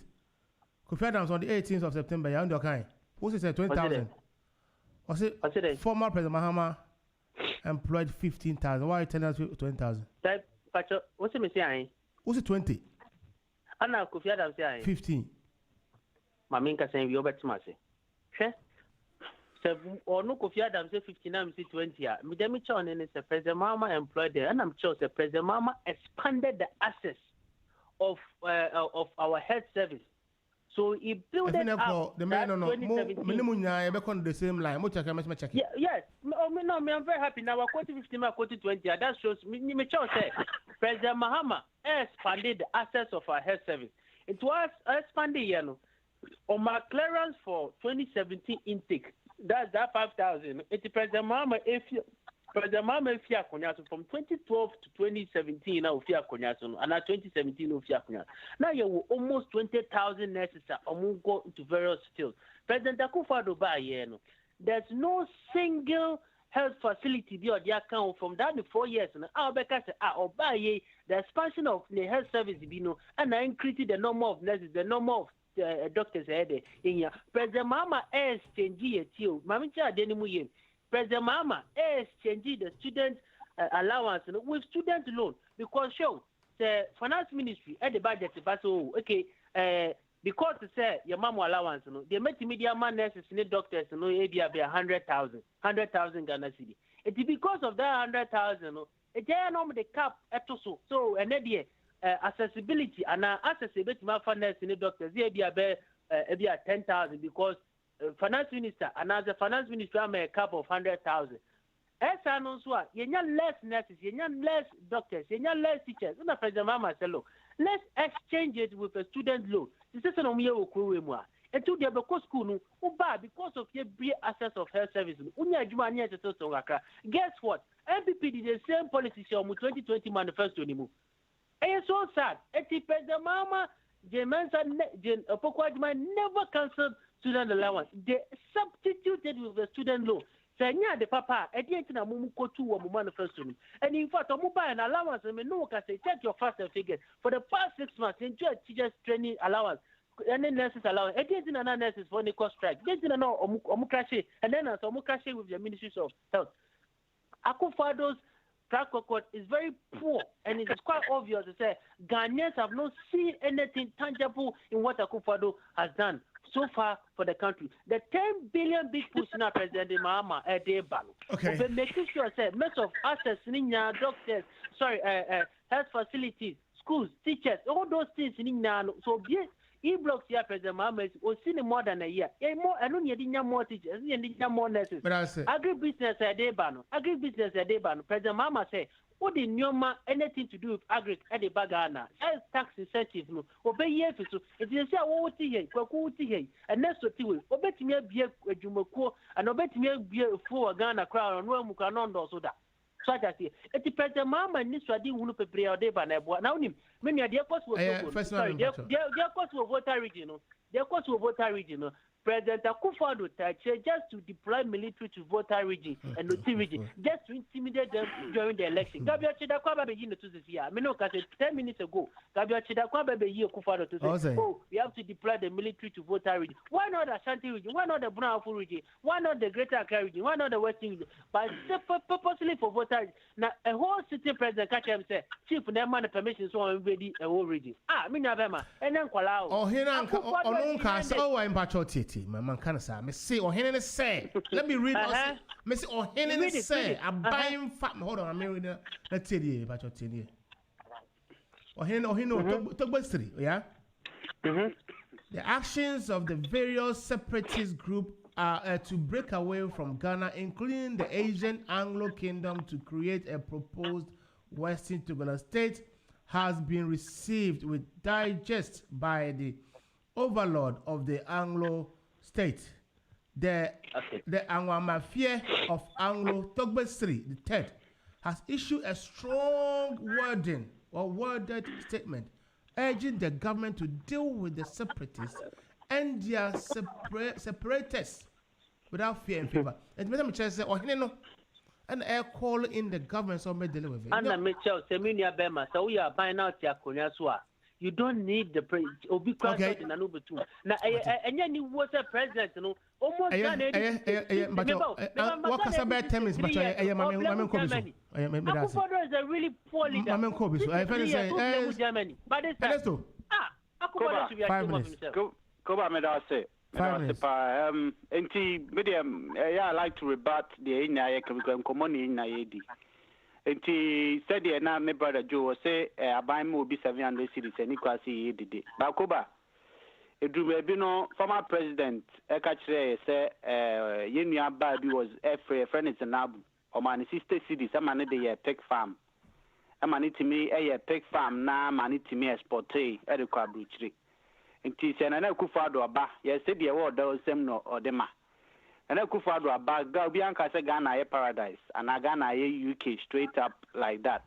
Kofi-Addo on the 18th of September. You're under kind. Who said 20,000? Was it former President Mahama employed 15,000? Why are you telling us 20,000? What's it saying? What's it 20? Anna Kofi-Addo saying 15. Maminka saying you bet mercy. So or no Kofi-Addo say 59, say 20. Me chon and it's President Mahama employed there, and I'm sure the President Mahama expanded the access of our health service. So he built it up. The man the same line. Yes. I'm very happy now. I quoted 15, I quoted 20. That shows me say President Mahama expanded the access of our health service. It was expanded, on my clearance for 2017 intake. That's that 5,000. It's President Mahama from 2012 to 2017 now and 2017 now you will almost 20,000 nurses are go into various fields. President Akufo-Addo there's no single health facility the account from that 4 years and the expansion of the health service and increasing the number of nurses, the number of doctors in here. President Mahama is changing it. President Mahama is changing the student allowance with student loan because the finance ministry at the budget because to say your mama allowance they make the media man nurses and doctors maybe 100,000 Ghana cedi. It is because of that 100,000 it the cap so and then accessibility and accessibility my finance and doctors maybe 10,000 because finance minister and as the finance minister have a cap of 100,000. You less nurses, you less doctors, you less teachers. And the President Mahama said, look, let's exchange it with a student loan. This is an and to the school because of your access of health services. Guess what? MPP did the same policy on 2020 manifesto anymore. And it's so sad. President Mahama, never cancelled student allowance. They substituted with the student loan. The papa, and in fact, an allowance, no can say, check your first figures. For the past 6 months, enjoy teachers' training allowance, and then nurses allowance. It isn't an nurses for the cost strike. They didn't know Omukrashi, and then Omukrashi with the Ministries of Health. Akufo-Addo's track record is very poor, and it is quite obvious to say Ghanaians have not seen anything tangible in what Akufo-Addo has done so far for the country. The 10 billion big push now President Mahama at the ban. Okay. But making sure that most of access doctors, health facilities, schools, teachers, all those things in Nano. So E-blocks here, President Mohammed, was seen more than a year. More, I don't need more teachers, you need more nurses. Agribusiness a day ban. Agribusiness a day ban. President Mama say, what the Nyoma anything to do with agri at the Bagana? As tax incentive, no, obey ye so. It is a what here, Kwakuti here, and next to you, obey me be a Jumako, and obey me be a full Ghana crowd, and no Mukanondo soda. So I say, it depends on Mamma needs to do who prepare day by now. Many of their costs were their costs were voter regional. Their costs were voter regional. President Akufo-Addo just to deploy military to voter region and not region, just to intimidate them during the election. Gabriel Chidakwa begin to this year. I mean, 10 minutes ago, Gabriel Chidakwa begin Akufo-Addo to say, oh, we have to deploy the military to voter region. Why not the Ashanti region? Why not the Brunafo region? Why not the Greater Accra region? Why not the Western region? But purposely for voter region. Now, a whole city president catch him say, Chief, never man permission so I'm ready a whole region. Ah, me never man. And then Kuala. Oh, here I'm my man can say, me say, or Henry say, let me read. Me say, or Henry say, I'm buying fat. Hold on, I'm reading. Let's tell you about your 10 years. Or Henry, Togoland, yeah. The actions of the various separatist groups are to break away from Ghana, including the Asian Anglo Kingdom, to create a proposed Western Togoland state, has been received with digest by the overlord of the Anglo state, the Angwa Mafia of Anglo Togoland, the third, has issued a strong worded statement urging the government to deal with the separatists and their separatists without fear and favor. And Madam Chair said, and I call in the government so may deliver. And I may tell Seminia Bema, so we are buying out your Kunyaswa. You don't need the president. Okay. Now, and then you was a president, you know, almost what can about 10 minutes? But I am Akufo-Addo is a really poor leader. I Germany. But it's Akufo-Addo should be ashamed of himself. Koba Medase. Medium, I like to rebut the Inaya common in Naedi. Enti said na my brother Joe say aban mo bi 700 cities and equally did. Bakoba Edumebino former president eka kire say yenua ba bi was friend in Nabu or man sister cities am na dey pig farm. Am na timi pig farm na man timi export e dey kwa bruchiri. Enti say na Akufo-Addo aba ye say dey word do sem no odema. And Akufo-Addo aba Gabianka say Ghana a paradise and Ghana a UK straight up like that.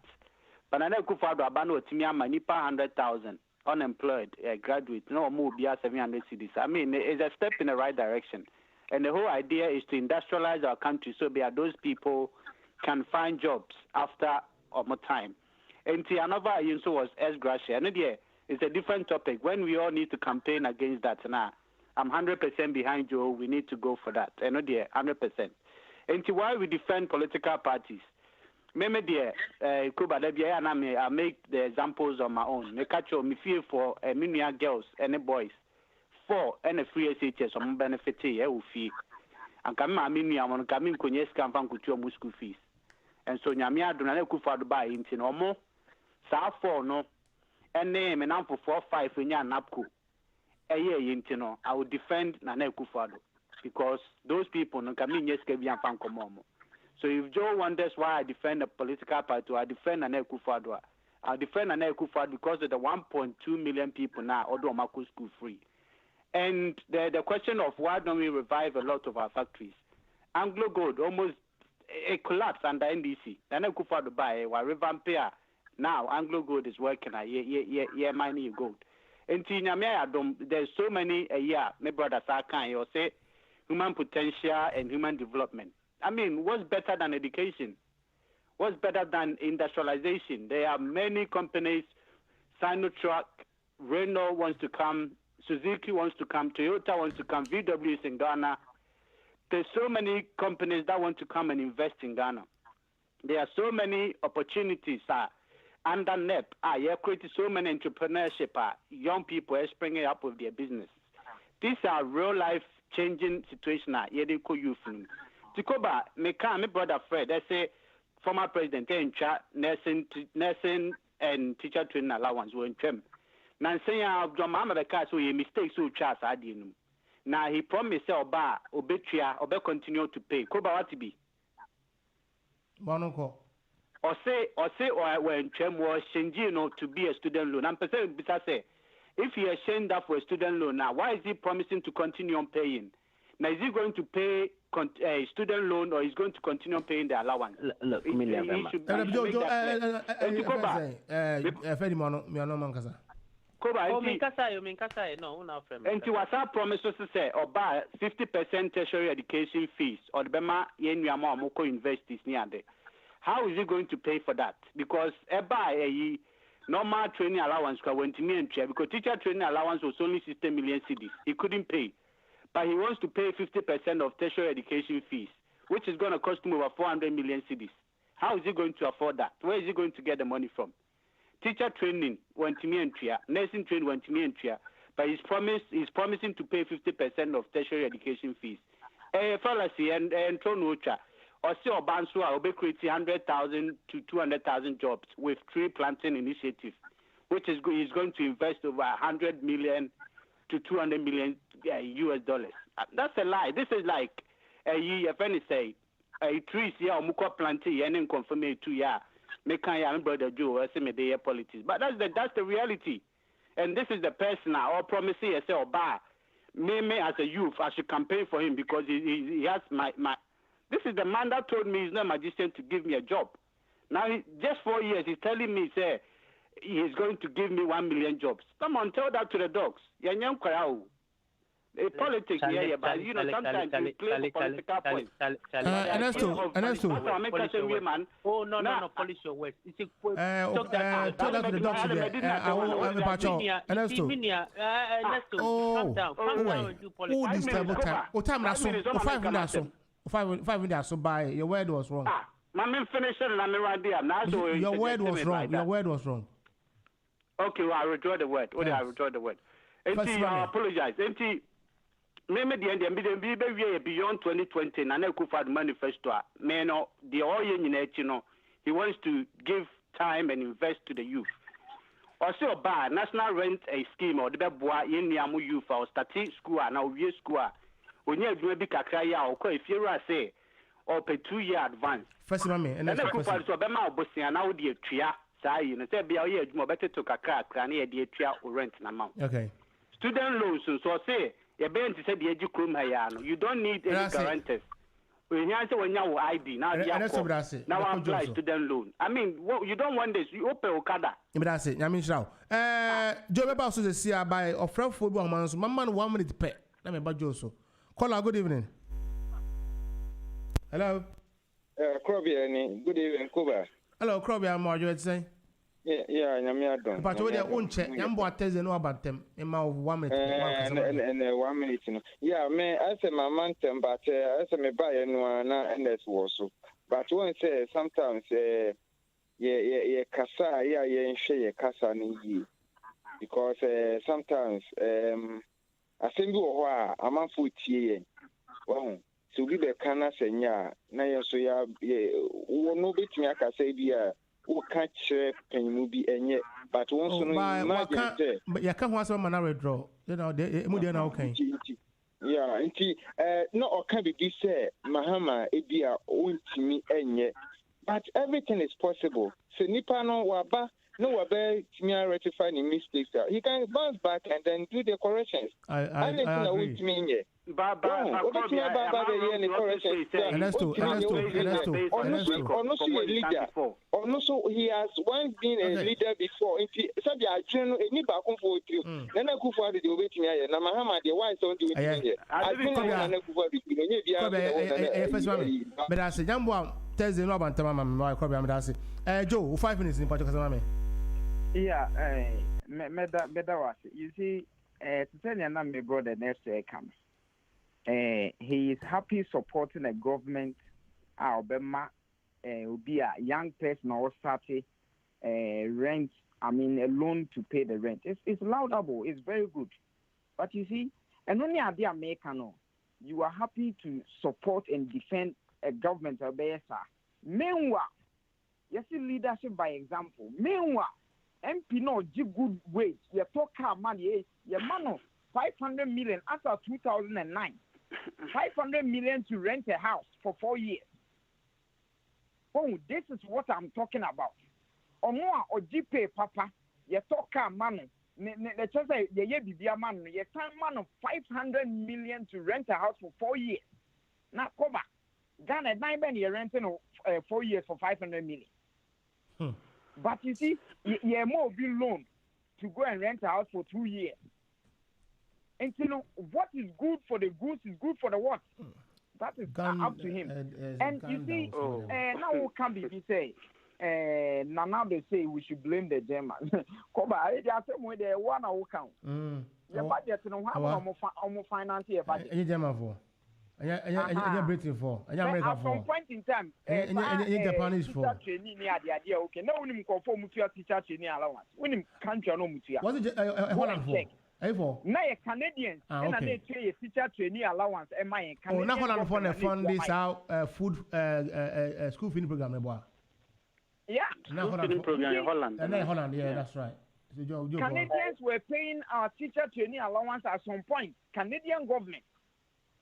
But Akufo-Addo aba no timi ama nipa 100,000 unemployed graduate no more be 700 cities. I mean it's a step in the right direction. And the whole idea is to industrialize our country so that those people can find jobs after more time. And another also was S-Gracia. And it's a different topic. When we all need to campaign against that now. I'm 100% behind Joe. We need to go for that. I know, dear, 100%. And why we defend political parties? Maybe, dear, I make the examples on my own. Me catch me feel for many girls and boys, 4 and a free SHS on benefit here will fee. And come, I mean, I'm on coming Kunyes Campang Kutu school fees. And so Yamia do not Akufo-Addo buy in no more. Sarfo no, and name and for 4 5 when you're napku. I would defend Nana Akufo-Addo because those people no come in and fan komomo. So if Joe wonders why I defend a political party, I defend Nana Akufo-Addo. I defend Nana Akufo-Addo because of the 1.2 million people now although Mako school free. And the question of why don't we revive a lot of our factories? Anglo Gold almost a collapse under NDC. Nana Akufo-Addo buy while revamp here. Now Anglo Gold is working mining gold. And there's so many a year, my brothers are kind or say human potential and human development. I mean, what's better than education? What's better than industrialization? There are many companies, Sinotruck, Renault wants to come, Suzuki wants to come, Toyota wants to come, VW is in Ghana. There's so many companies that want to come and invest in Ghana. There are so many opportunities under NEP, you created so many entrepreneurship, young people are springing up with their business. These are real life changing situations. Youth. My brother Fred, they say former president nursing and teacher training allowance were in term. Nancy John Mama the car so he mistakes so charge I didn't. Now he promised Oba Obetria Obe continue to pay. Koba what to be? Monoko. Or when Chem was changing to be a student loan. I'm saying say if he is changed that for a student loan now, why is he promising to continue on paying? Now is he going to pay a student loan or is going to continue paying the allowance? Look, and to what our promises to say or buy 50% tertiary education fees or the Bema Yenyama Moko universities near there. How is he going to pay for that? Because a normal training allowance went to me and chair because teacher training allowance was only 60 million cedis. He couldn't pay. But he wants to pay 50% of tertiary education fees, which is going to cost him over 400 million cedis. How is he going to afford that? Where is he going to get the money from? Teacher training went to me and chair, nursing training went to me and chair, but he's promising to pay 50% of tertiary education fees. Fallacy and Tronucha. Or see or Bansu will be creating 100,000 to 200,000 jobs with tree planting initiative, which is going to invest over 100 million to 200 million US dollars. That's a lie. This is like a friend say a trees here or muko planting and then confirm it 2 years. Make I brother Joe or some day politics. But that's the reality. And this is the person or promising yourself or buy me as a youth I should campaign for him because he has my. This is the man that told me he's not a magician to give me a job. Now, just 4 years, he's telling me, say, he's going to give me 1 million jobs. Come on, tell that to the dogs. Politics, but you know, sometimes you play for political points. Ernesto. Oh, no, polish your words. Talk that to the dogs there. Ernesto. Calm down and do politics. Oh, this terrible time. Oh, time that's so. 5 minutes so by your word was wrong. Your word was wrong. Your word was wrong. Okay, well, I withdraw the word. I withdraw the word. I apologize. Maybe the end beyond 2020 and Akufo-Addo manifesto. Man, the all he wants to give time and invest to the youth. Also, by national rent a scheme or the Beboa in Yamu youth or static school and our year school. When you have a kakaya or if you say or pay 2 year advance. First, mammy, and then Akufo-Addo Bema Bossy and now the tria, say, and say, be a year more better to kaka, cranny, a tria or rent an amount. Okay. Student loans, so say, you're being to say the education, you don't need any guarantors. When you answer when you ID, now now apply student loan. I mean, you don't want this, you open Okada. That's it, I mean, Joe Beba also see by or from football man, so my man 1 minute pay. Let me about Joso. Caller, good evening. Hello. Krobby, good evening, Kuba. Hello, Krobby, I'm Margaret saying. Yeah, I'm but with their own check, Yambo tells you know about them in my 1 minute. And 1 minute. Yeah, man, I said my man, but I said me buy anyone, and that's also. But one say sometimes, yeah, Casa, yeah, share Casa ni because sometimes, I think a man for tea. Well, so we be canna senya, na so ya, no bit me aka say be who can't share pen movie and but once no but you can't want some man withdraw. You know, they now okay. Yeah, no, can be say Mahama Ebia won't me and but everything is possible. So Nipa no waba. No, about me rectify the mistakes. He can bounce back and then do the corrections. I agree. Also, he has once been a leader before. Then Akufo-Addo the wait me here. Na Mahama the why don't do it. I think but I say Jambo Thursday no about Tamama Joe 5 minutes in Pacho. Yeah, you see, to tell you, my brother Ernest Ackom. He is happy supporting a government. Alabama will be a young person or starting rent. I mean, a loan to pay the rent. It's laudable. It's very good. But you see, and only idea Americano, you are happy to support and defend a government. Meanwhile, you see leadership by example. Meanwhile, MP no give good wage. You talk car money, your man 500 million after 2009. 500 million to rent a house for 4 years. Oh, this is what I'm talking about. Or more or GP papa, you talk car money. The chance you be a man, you time man of 500 million to rent a house for 4 years. Now come back. Ghana 9 men you're renting 4 years for 500 million. But you see, you're more being loaned to go and rent a house for 2 years. And you know what is good for the goose is good for the what. That is up to him. And you see, now who can be say? Now they say we should blame the German. Come on, they are saying they one who count. The budget no how finance your budget. Any German for? Any Britain for? Any America for? At some point in time, any Japanese for? Training near the idea. Okay, now we need conform to your teacher training allowance. We need country no mutia. What's it? Holland for? For? Now Canadians and they pay a teacher training allowance. Am I Canadian? Oh, now Holland for the fund this food school feeding program, boy. Yeah, school feeding program in Holland. And then Holland, yeah, that's right. Canadians were paying our teacher training allowance at some point. Canadian government.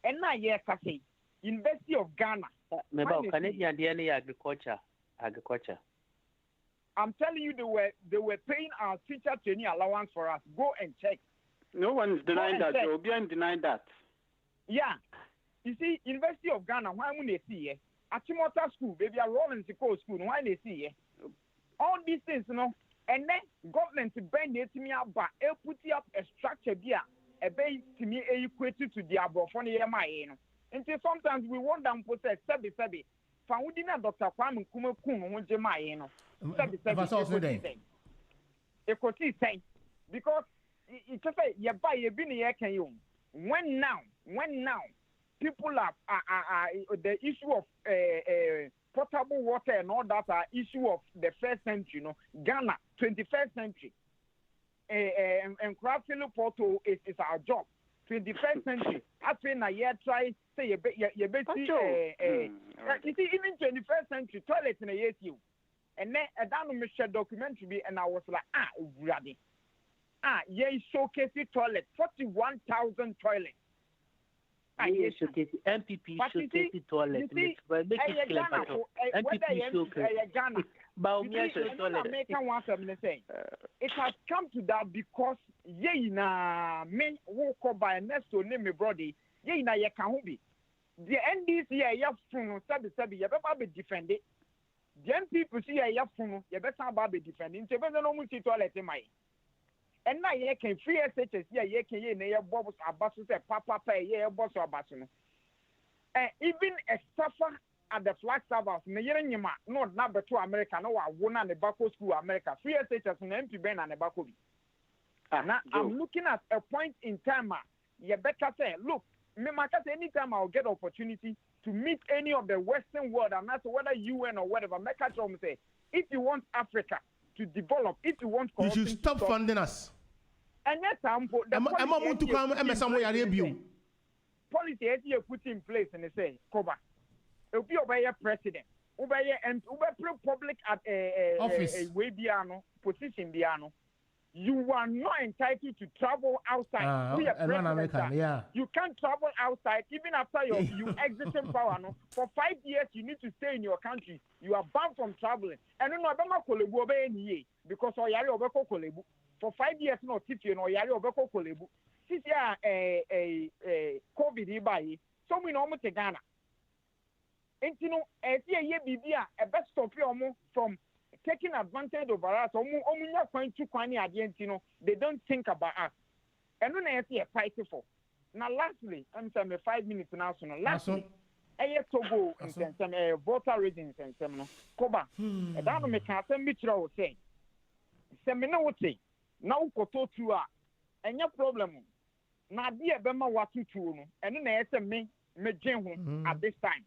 And now, yes, I say, University of Ghana. Maybe Canadian DNA agriculture. I'm telling you, they were paying our teacher training allowance for us. Go and check. No one is denying that. Obian denied that. Yeah. You see, University of Ghana, why would they see it? Achimota School, baby, a Rollins School, why they see it? All these things, you know. And then government bend it to me up, but put up a structure there. A bay to me equated to the abrophone EMI. Until sometimes we want them to say, Sebi. Found in Dr. Kwame Kumakun, when Jemai, Sebi. Because it's a say, you buy a bin here, can you? When now, people are the issue of potable water and all that are issue of the first century, you know, Ghana, 21st century. And crafting portal is our job. 21st century. That's when I try say you basically you see even 21st century toilet in a year you. And then a down Michelle documentary and I was like, ready. Showcase toilet, 41,000 toilets. Showcase MPP showcase toilet. But make it clear. MPP showcase. It has come to that because men walk up by Ernest to name me brother. The NDC sabi you better be defended. The people see you better be defended. You better not see toilet in my. And now you can free SHS, you can hear bubbles about to say papa pay, boss or bassino. Even a suffer at the flag servers, not number 2 America, no one and the Bako School America, free SHS and MP Ben and the Bakobi. Now I'm looking at a point in time, you better say, look, anytime I'll get opportunity to meet any of the Western world, and that's whether UN or whatever, make a say, if you want Africa to develop, if you want you should stop funding us. And that's policy you put in place and they say, Koba, it'll be over your president, over public at a way biano, position biano. You are not entitled to travel outside. You can't travel outside even after you exited power. No? For 5 years, you need to stay in your country. You are banned from traveling. And you know, because for 5 years, no, COVID so we know to Ghana. And you know, a best stop from taking advantage of us, they don't think about us. And when I see a fight for. Now, lastly, I'm saying 5 minutes now. Lastly, I Togo and some voter readings and some Koba. And I don't make a mutual was saying. Seminar would say, now Koto to and your problem. Now, dear Bema Watu, and then I said, me, at this time.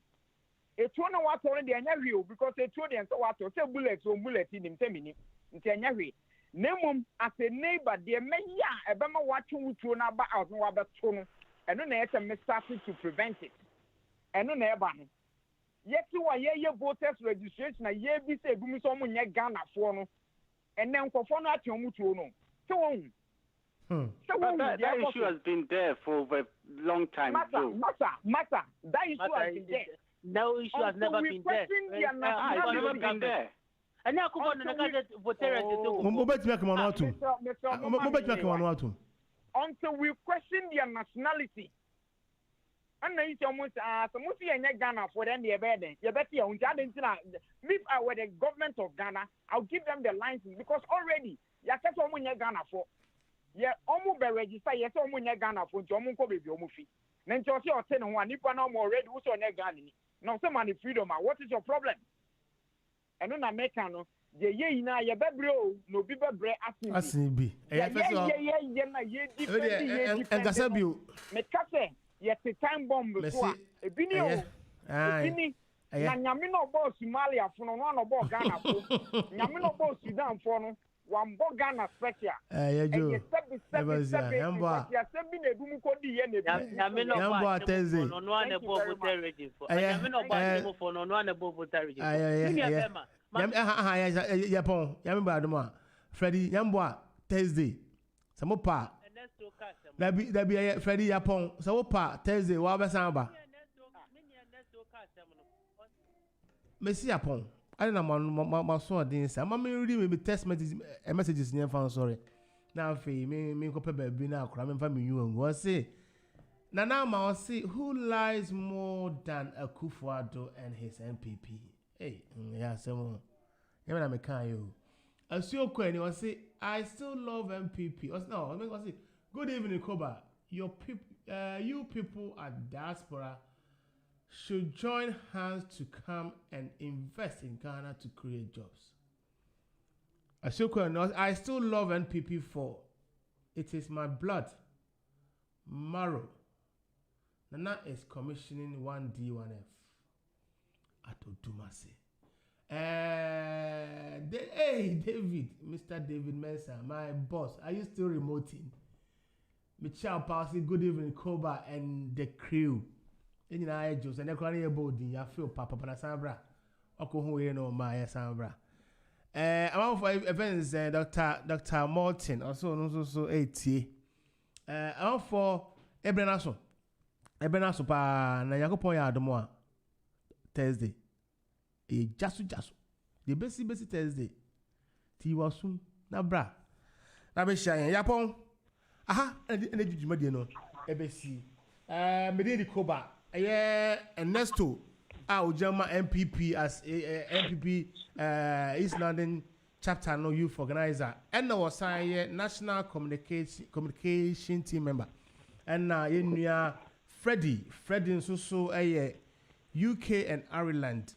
It's one of what already an area because they told them so what to say bullets or bullets in 10 minutes. Name as a neighbor, dear may a bema watching to an about out no other tone, and then I started to prevent it. And no neighbor. Yet you are your voters registration, a year be say, Bumisomun Ghana for no. and then for fun at your mutual. So that issue has been there for a long time. Matter. That issue has been there. No issue has never been there. It's never been there. And now, come on, until we question their nationality. And then it's almost Ghana for them, they're better. If I were the government of Ghana, I'll give them the license because already, Ghana for. Yeah, almost be register. Yes, almost Ghana for Jomo Kobe Biomufi. Then just your 10 and 1, if one more red, who's on Ghana. Now, some money freedom. What is your problem? And then Americano, the ye na ye bebro, no bibe bre Assin be. Yeah, and Gasabu. Make case, yet the time bomb before. A binio, Yamino boss Somalia for one of Ghana. Yamino boss Sudan for one Ghana special. Thursday. Agyapong, Yamba, Freddy, Yamboa, Thursday. Samopa. That be Freddy Agyapong, Samopa, Thursday, Wabasamba. Messi Agyapong. I don't know my son didn't say. I'm reading me text messages in your phone. Sorry. Now, me copy baby now. Cramming family you and go say. Now, I see who lies more than Akufo-Addo and his NPP. Hey, yeah, someone. Yeah, I'm a kind you. I see your question. I say I still love NPP. No, I say good evening, Koba. Your people, you people at diaspora should join hands to come and invest in Ghana to create jobs. I still love NPP for it is my blood, marrow. Nana is commissioning 1D, 1F. Ato Dumasi. Hey, David, Mr. David Mensah, my boss. Are you still remoting? Michelle Palsy, good evening, Koba and the crew. In your eye, Joseph, and the cranny body, you feel Papa Panasabra. Oko who no my Sambra. I'm for events, Dr. Martin, also 80. I'm for Ebenaso pa na Yakopon ya Adomo Thursday. Jasu. The best Thursday. Ti wasun na bra. Na be shan Yapon. Aha, and the jumadi no. Ebesi. Mededi Koba. Ernest Ujama MPP as MPP East London chapter no youth organizer. And was national communication team member. And now Freddy so UK and Ireland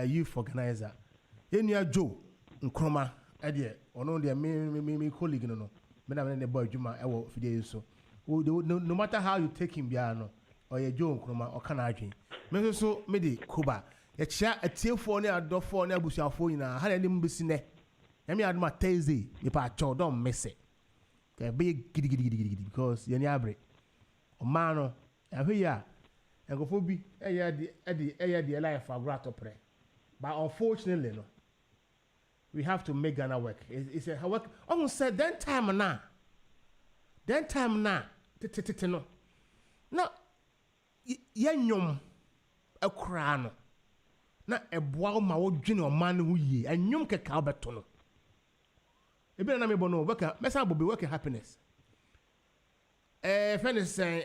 youth organizer. Joe Nkrumah idea ono dia me colleague no me na the boy Juma ewo fide so no matter how you take him bia no or Joe Nkrumah or kana adwen me so me de Kuba ya chia atiefo ne adofo ne abusuafo nyina ha na dem besi ne ya me adoma Thursday me pa cho don miss it be gidi because ye ni abre o man no ahwe ya engofo bi eya the life agrato pre but unfortunately no we have to make Ghana work. It's a work. Almost said then time na no. Now yanyom akra no. Na eboa ma wo dwene o man hu yie. Anyom keka obeto no. Ebi na me bono work mesa bobe work happiness. Friend say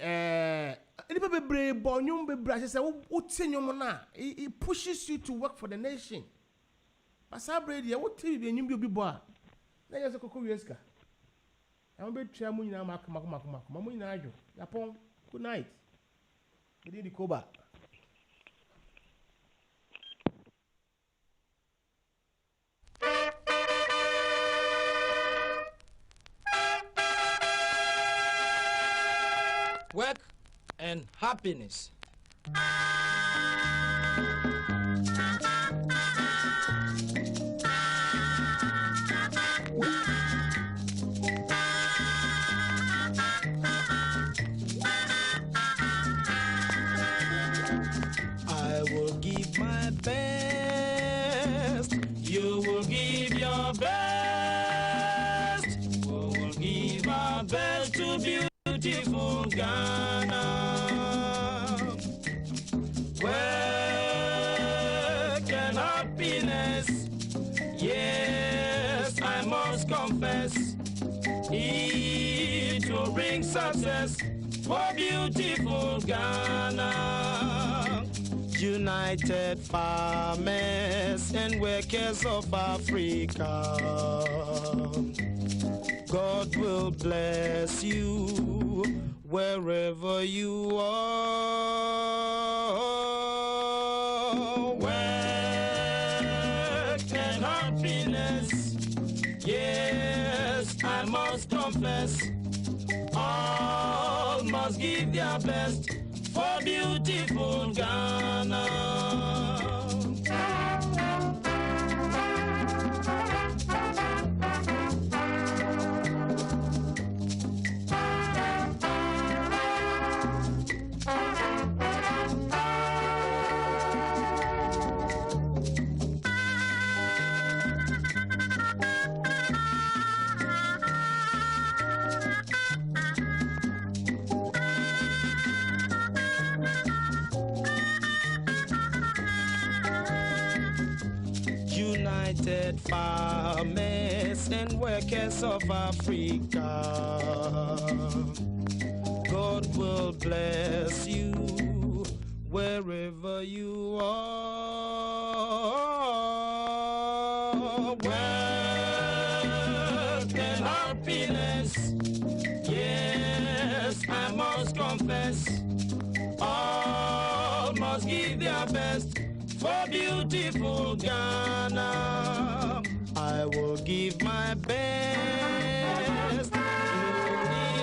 any bebre bonyum bebre say wo tenyom na it pushes you to work for the nation. Asabredi ya what TV enyim bi obi bo a na yese kokko wieska am be twa mu nyina makoma mu nyina adwo Yapon good night we di Koba work and happiness. Best, you will give your best. success for beautiful Ghana. United farmers and workers of Africa, God will bless you wherever you are. Work and happiness, yes, I must confess. All must give their best for beautiful Ghana. United farmers and workers of Africa, God will bless you wherever you are. Work and happiness, yes, I must confess. All must give their best for beautiful Ghana. I will give my best. You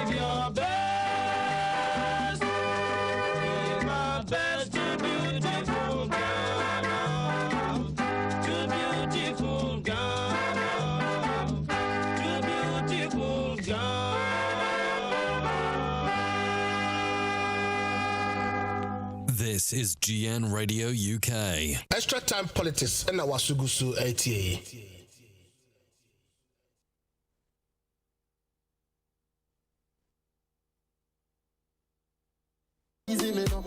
give your best. Give my best to beautiful Ghana. To beautiful Ghana. To beautiful Ghana. This is GN Radio UK. Extra time politics and our Sugusu ATA. Easy me no,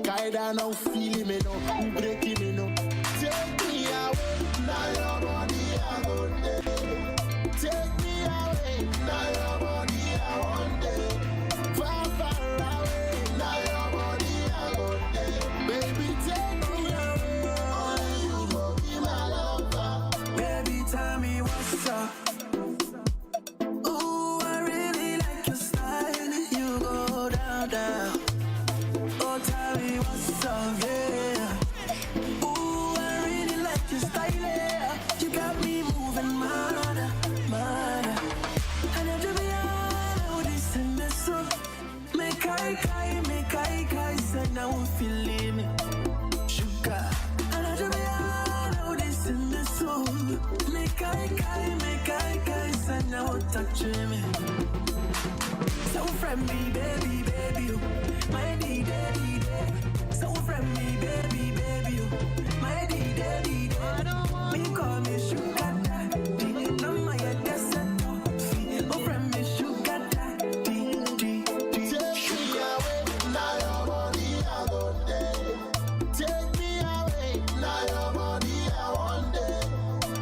guide no feeling me no, breaking me no. Take me away, now your body I go there. Take me away, now your body I want there. Far far away, now your body I go there. Baby, take me away, only you go be my lover. Baby, tell me what's up. Ooh, I really like your style. You go down, down. Oh, tell me what's up, yeah. Ooh, I really like your style, yeah. You got me moving, mad, mad. And I do be all this and this up. Make I say now I'm feeling me. Sugar. And I do be all this and this up. Make I say now I'm touching me. So friendly, baby, baby, you. My daddy, so friendly, baby, baby, you. My daddy, me call me sugar daddy. No my desert, oh friendly sugar daddy. Take me away, now your body I go there. Take me away, now your body I want there.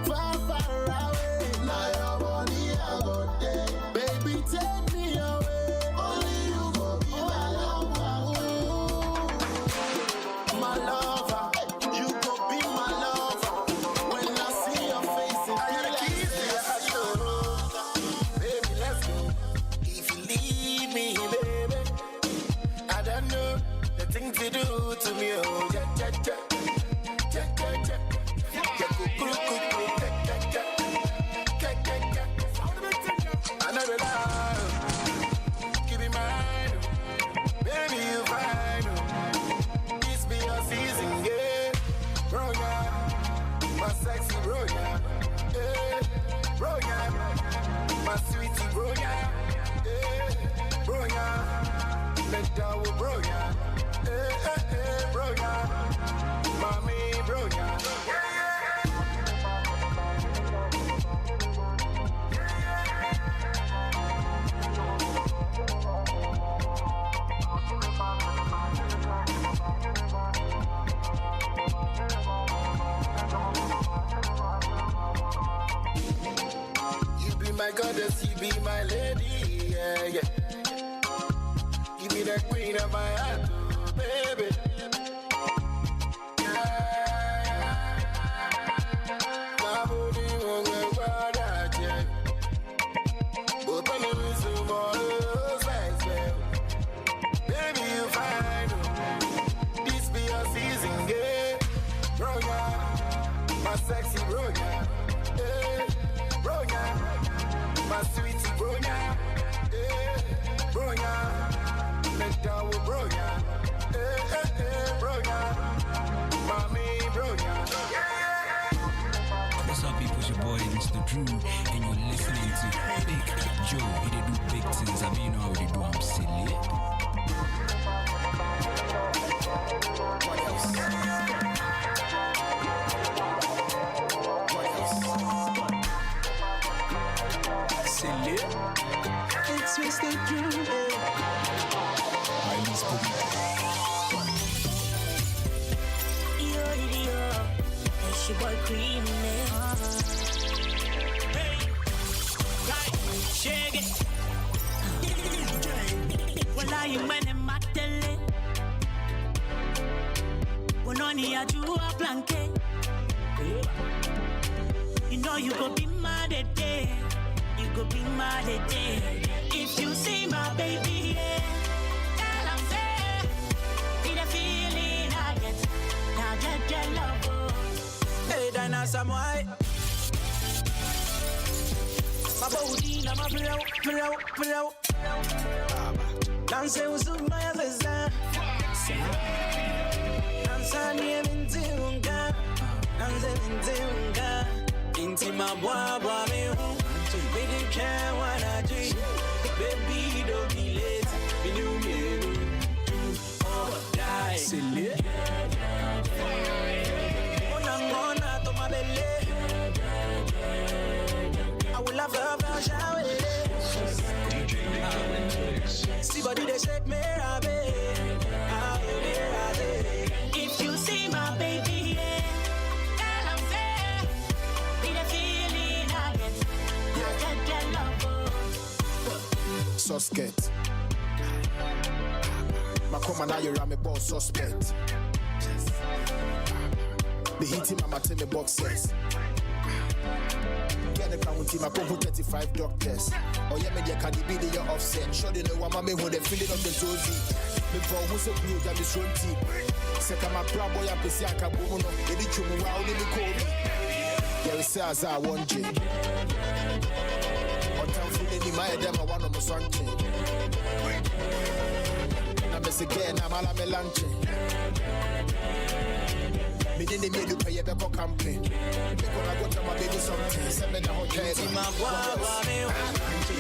Far far away, now your body I go there. Baby, take me away, only you go be my lover. My lover, you go be my lover. When I see your face, I gotta keep it. Baby, let's go. If you leave me, baby, I don't know the thing to do to me. Oh, yeah, yeah, yeah. Yeah, yeah, yeah. Yeah, I never lie. Keep in mind, baby, you fine. This be your season, yeah. Bro, yeah. My sexy bro, yeah. Yeah. Bro, yeah. My sweetie bro, yeah. Yeah. Bro, yeah. Let down with bro, yeah. Bro, yeah. Mommy, bro, yeah. You be my goddess, you be my lady, yeah, yeah. be the queen of my heart, baby. Baby, you fine. This be your season, yeah. Bronya, my sexy bronya. Hey, bronya, my sweetie bronya. Hey, bronya, let down with bronya. Hey, hey, hey, bronya, mommy bronya. What's up, people? It's your boy, Mr. Drew, and you're listening to Big Joe. He did do big things. I mean, you know how they do. I'm silly. What else? Silly. It's Mr. Drew. It's your boy Cream. Hey, right, shake it. Well, I am when I'm at the lake. When only I do a blanket. You know you go be mad at day. You go be mad at day. If you see my baby, yeah, tell I'm there. Be the feeling I get. Now get love. Hey, Dana, some white. My body, now my pillow. Dance with some my sister. Dance near Mintunga. Dance Mintunga. Into my boy, me home. We didn't care what I do. Baby, don't be late. We do me do or die. Silly. I will have a shower. See body they shake me, if you see my baby, yeah, tell I'm there. Be the feeling I get love. Suspect. My command now you're a boss suspect. The hitting my mateme boxes. Get the crown team, I come 35 doctors. Oh yeah, media can be the offset. Sure they know I'm when the feeling of the Josie. Me for who's a blue that is runty. Second my proud boy and PC and Kabuno. They did you move out in the cold. There is as I want you. On time feeling in my head, I'm one of my something. I'm a again, I'm a melancholy. Me didn't make you pay a better campaign. Because I got to my baby something. 7 hotel. My boy,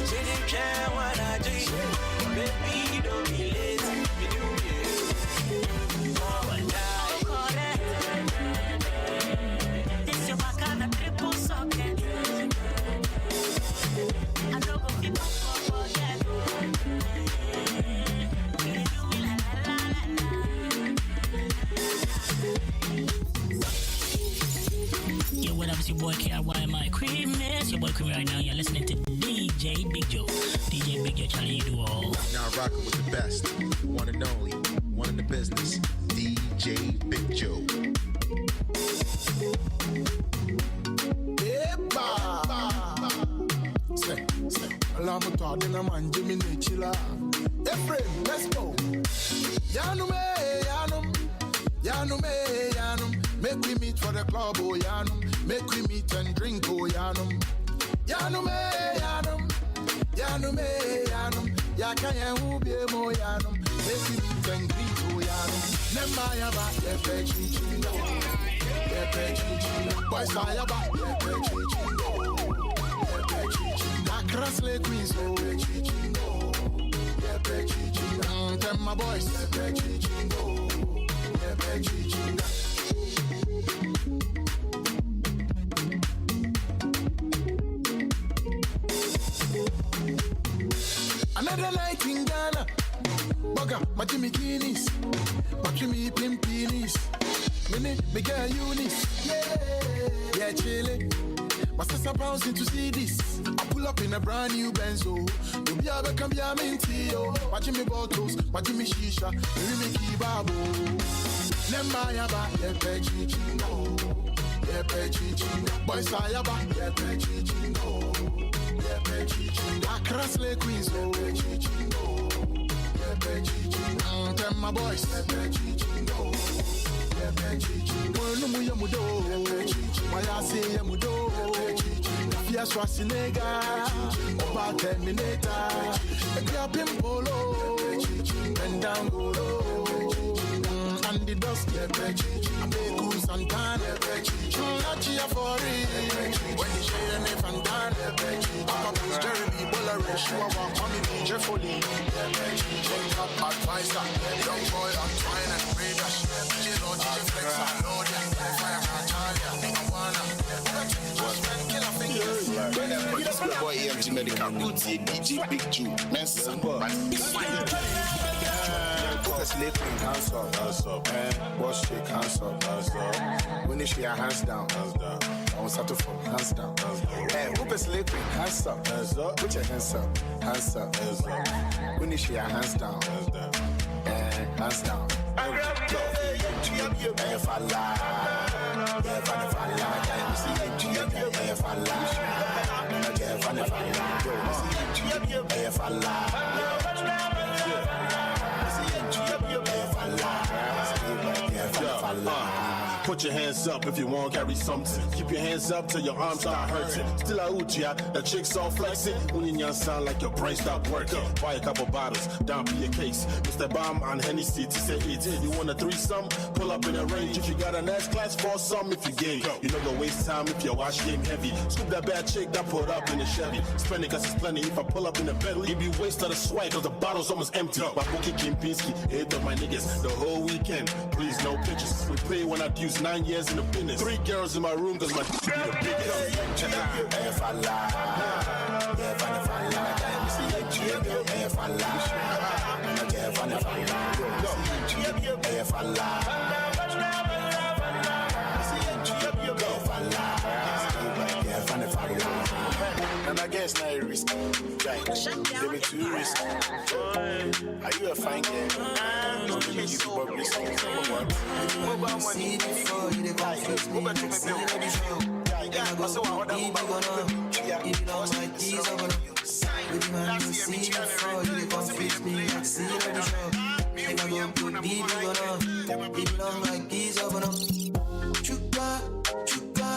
didn't care what I do. Baby, don't be lazy. We do it. Oh, this your back on a triple socket. I know go keep up for that. Yo, what up, it's your boy KRY Creaminess. Your boy Cream right now. You're listening to DJ Big Joe. DJ Big Joe, Charlie, you do all. Now rocking with the best, one and only, one in the business, DJ Big Joe. Allow me to dinner man, Jimmy Chilla. Ephraim, let's go. Yanum. Make we meet for the club, oh Yanum. Make we meet and drink, oh Yanum. Yanum. Yakaya who be mo Yanum. Make we meet and drink, oh Yanum. Nemaya ba, chinchingo. Boys fire ba, chinchingo. Across Lake Queens, oh chinchingo. Tell my boys, chinchingo. Another night in Ghana. Bugger, my Jimmy Guinness. My Jimmy Pimpinis. Me girl Eunice. Yeah, chillin'. My sister bouncing to see this. I Pull up in a brand new Benzo. You be a become be a minty, yo. Watching me bottles, watching me shisha, you me kibabo. Nemayaba, yepe chichingo. Yepe chichingo. Boy sayaba, yepe chichingo. Yepe chichingo. Akrasle queens, yepe chichingo. Yepe chichingo. Tell my boys, yepe chichingo. Yepe chichingo. No mu yamudo. Yepe chichingo. Why I say yamudo. Yepe chichingo. Fia Schwarzenegger. Oba Terminator. Grab him polo. Bend down go low. And the dust, I make cool Santana, not here for it. When you share me from Dan, Akkom, Jeremy, Bullary, Shua, Mommy, DJ Foley, Check up advisor, young boy, I'm trying and pray that DJ Lord, DJ Flex, I know that fire, This boy EMG Medical Beauty, DJ Big Jew, Messi, Sleeping, hands up, wash shake, hands up, when you shake your hands down, I want to from hands down, whoop is sleeping, hands up, put your hands up, when you shake your hands down, hands down, if I lie, if I lie, put your hands up if you want to carry something. Keep your hands up till your arms start hurting. Still a Uchiya, the chicks all flexing. When you sound like your brain stop working. Buy a couple bottles, down for your case. Mr. Bomb and Hennessy to say it. You want a threesome? Pull up in a range. If you got an S-class, for some if you game. You don't go waste time if your watch game heavy. Scoop that bad chick that put up in the Chevy. Spend it cause it's plenty. If I pull up in the Bentley, it be waste of the swag cause the bottle's almost empty. My bookie Kempinski, hit up my niggas the whole weekend. Please no pictures. We pay when I use 9 years in the business. 3 girls in my room cause my be the biggest. If I lie, if I lie, if I and I guess now you risk, right? Give me too risky. Are you a fine girl? Don't give me publicity. Mobile money, before you confuse me. If you don't like these, I'm gonna with man, you see before you confuse me. I see you at the show. If I go too deep, you gonna. If you don't like these, I'm gonna. Chuka, chuka,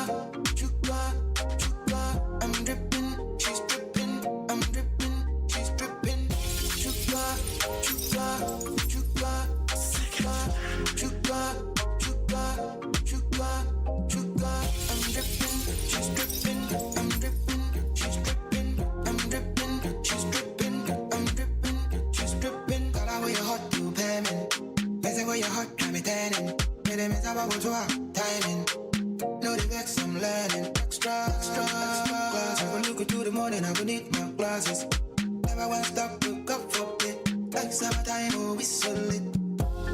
chuka, chuka. I'm dripping, she's dripping. I'm dripping, she's dripping. Chuka, chuka, chuka, chuka, chuka, chuka, chuka, chuka. I'm dripping, she's dripping. I'm dripping, she's dripping. I'm dripping, she's dripping. I'm dripping, she's dripping. Call out where your heart to payment. Messing where your heart can be turning. Get them in about what you are timing. No the vex, I'm learning. Extra. Cause I will look into the morning, I will need my glasses. Never want to stop, look up for it. Like summertime, oh, we so lit.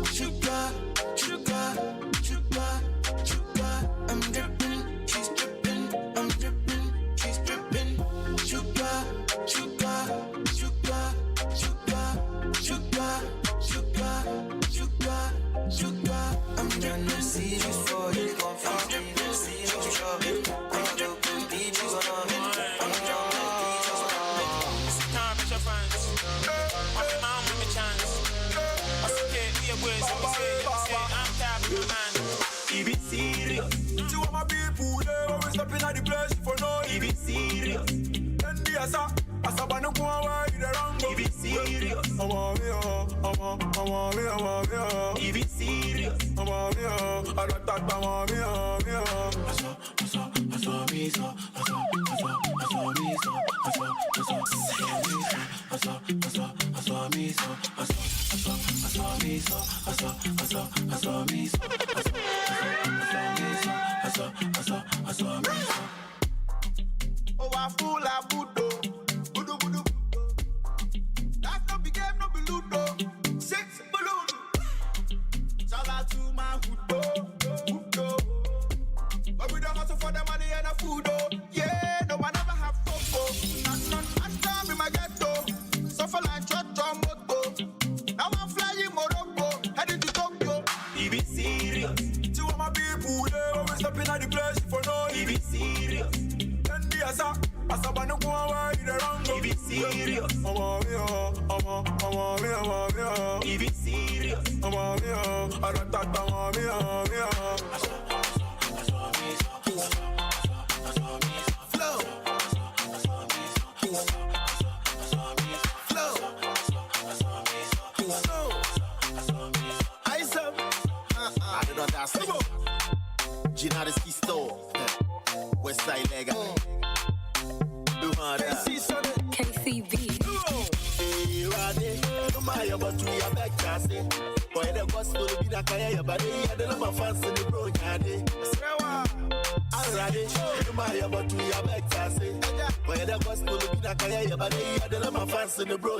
Sugar, sugar, sugar, sugar. I'm dripping, she's dripping. I'm dripping, she's dripping. Sugar, sugar, sugar, sugar, sugar, sugar, sugar, sugar. I'm dripping, see you for you, confuse me. See you show me. I'm dripping, deep, you gonna hit. I'm dripping, deep, you gonna hit. It's time for your friends. I'm the man with the chance. I say, we are going to say, I'm tapping the man. If it's serious. To all my people, they always stepping at the place for no. If it's serious. Then the asa banu kwa wa ide rango. If it's serious. If it's serious. Oh, I fool a budo. Budo, budo. That's no big game, no be ludo. 6 balloon. Shout out to my hudo. But we don't hustle for the money and the food, oh. Yeah, no, I never have fofo. the place for no be serious. Then the asa banu go away the wrong be serious. Be serious. Flow. Gina the ski store, West Side Lega. KCB. Hey, Rade, come on, you're about to be a back cast. Boy, the gospel be the Kaya, but they had the number fans in the bro. Rade, come on, you're about to be a back cast. Boy, the gospel be the Kaya, but they had the number fans in the bro.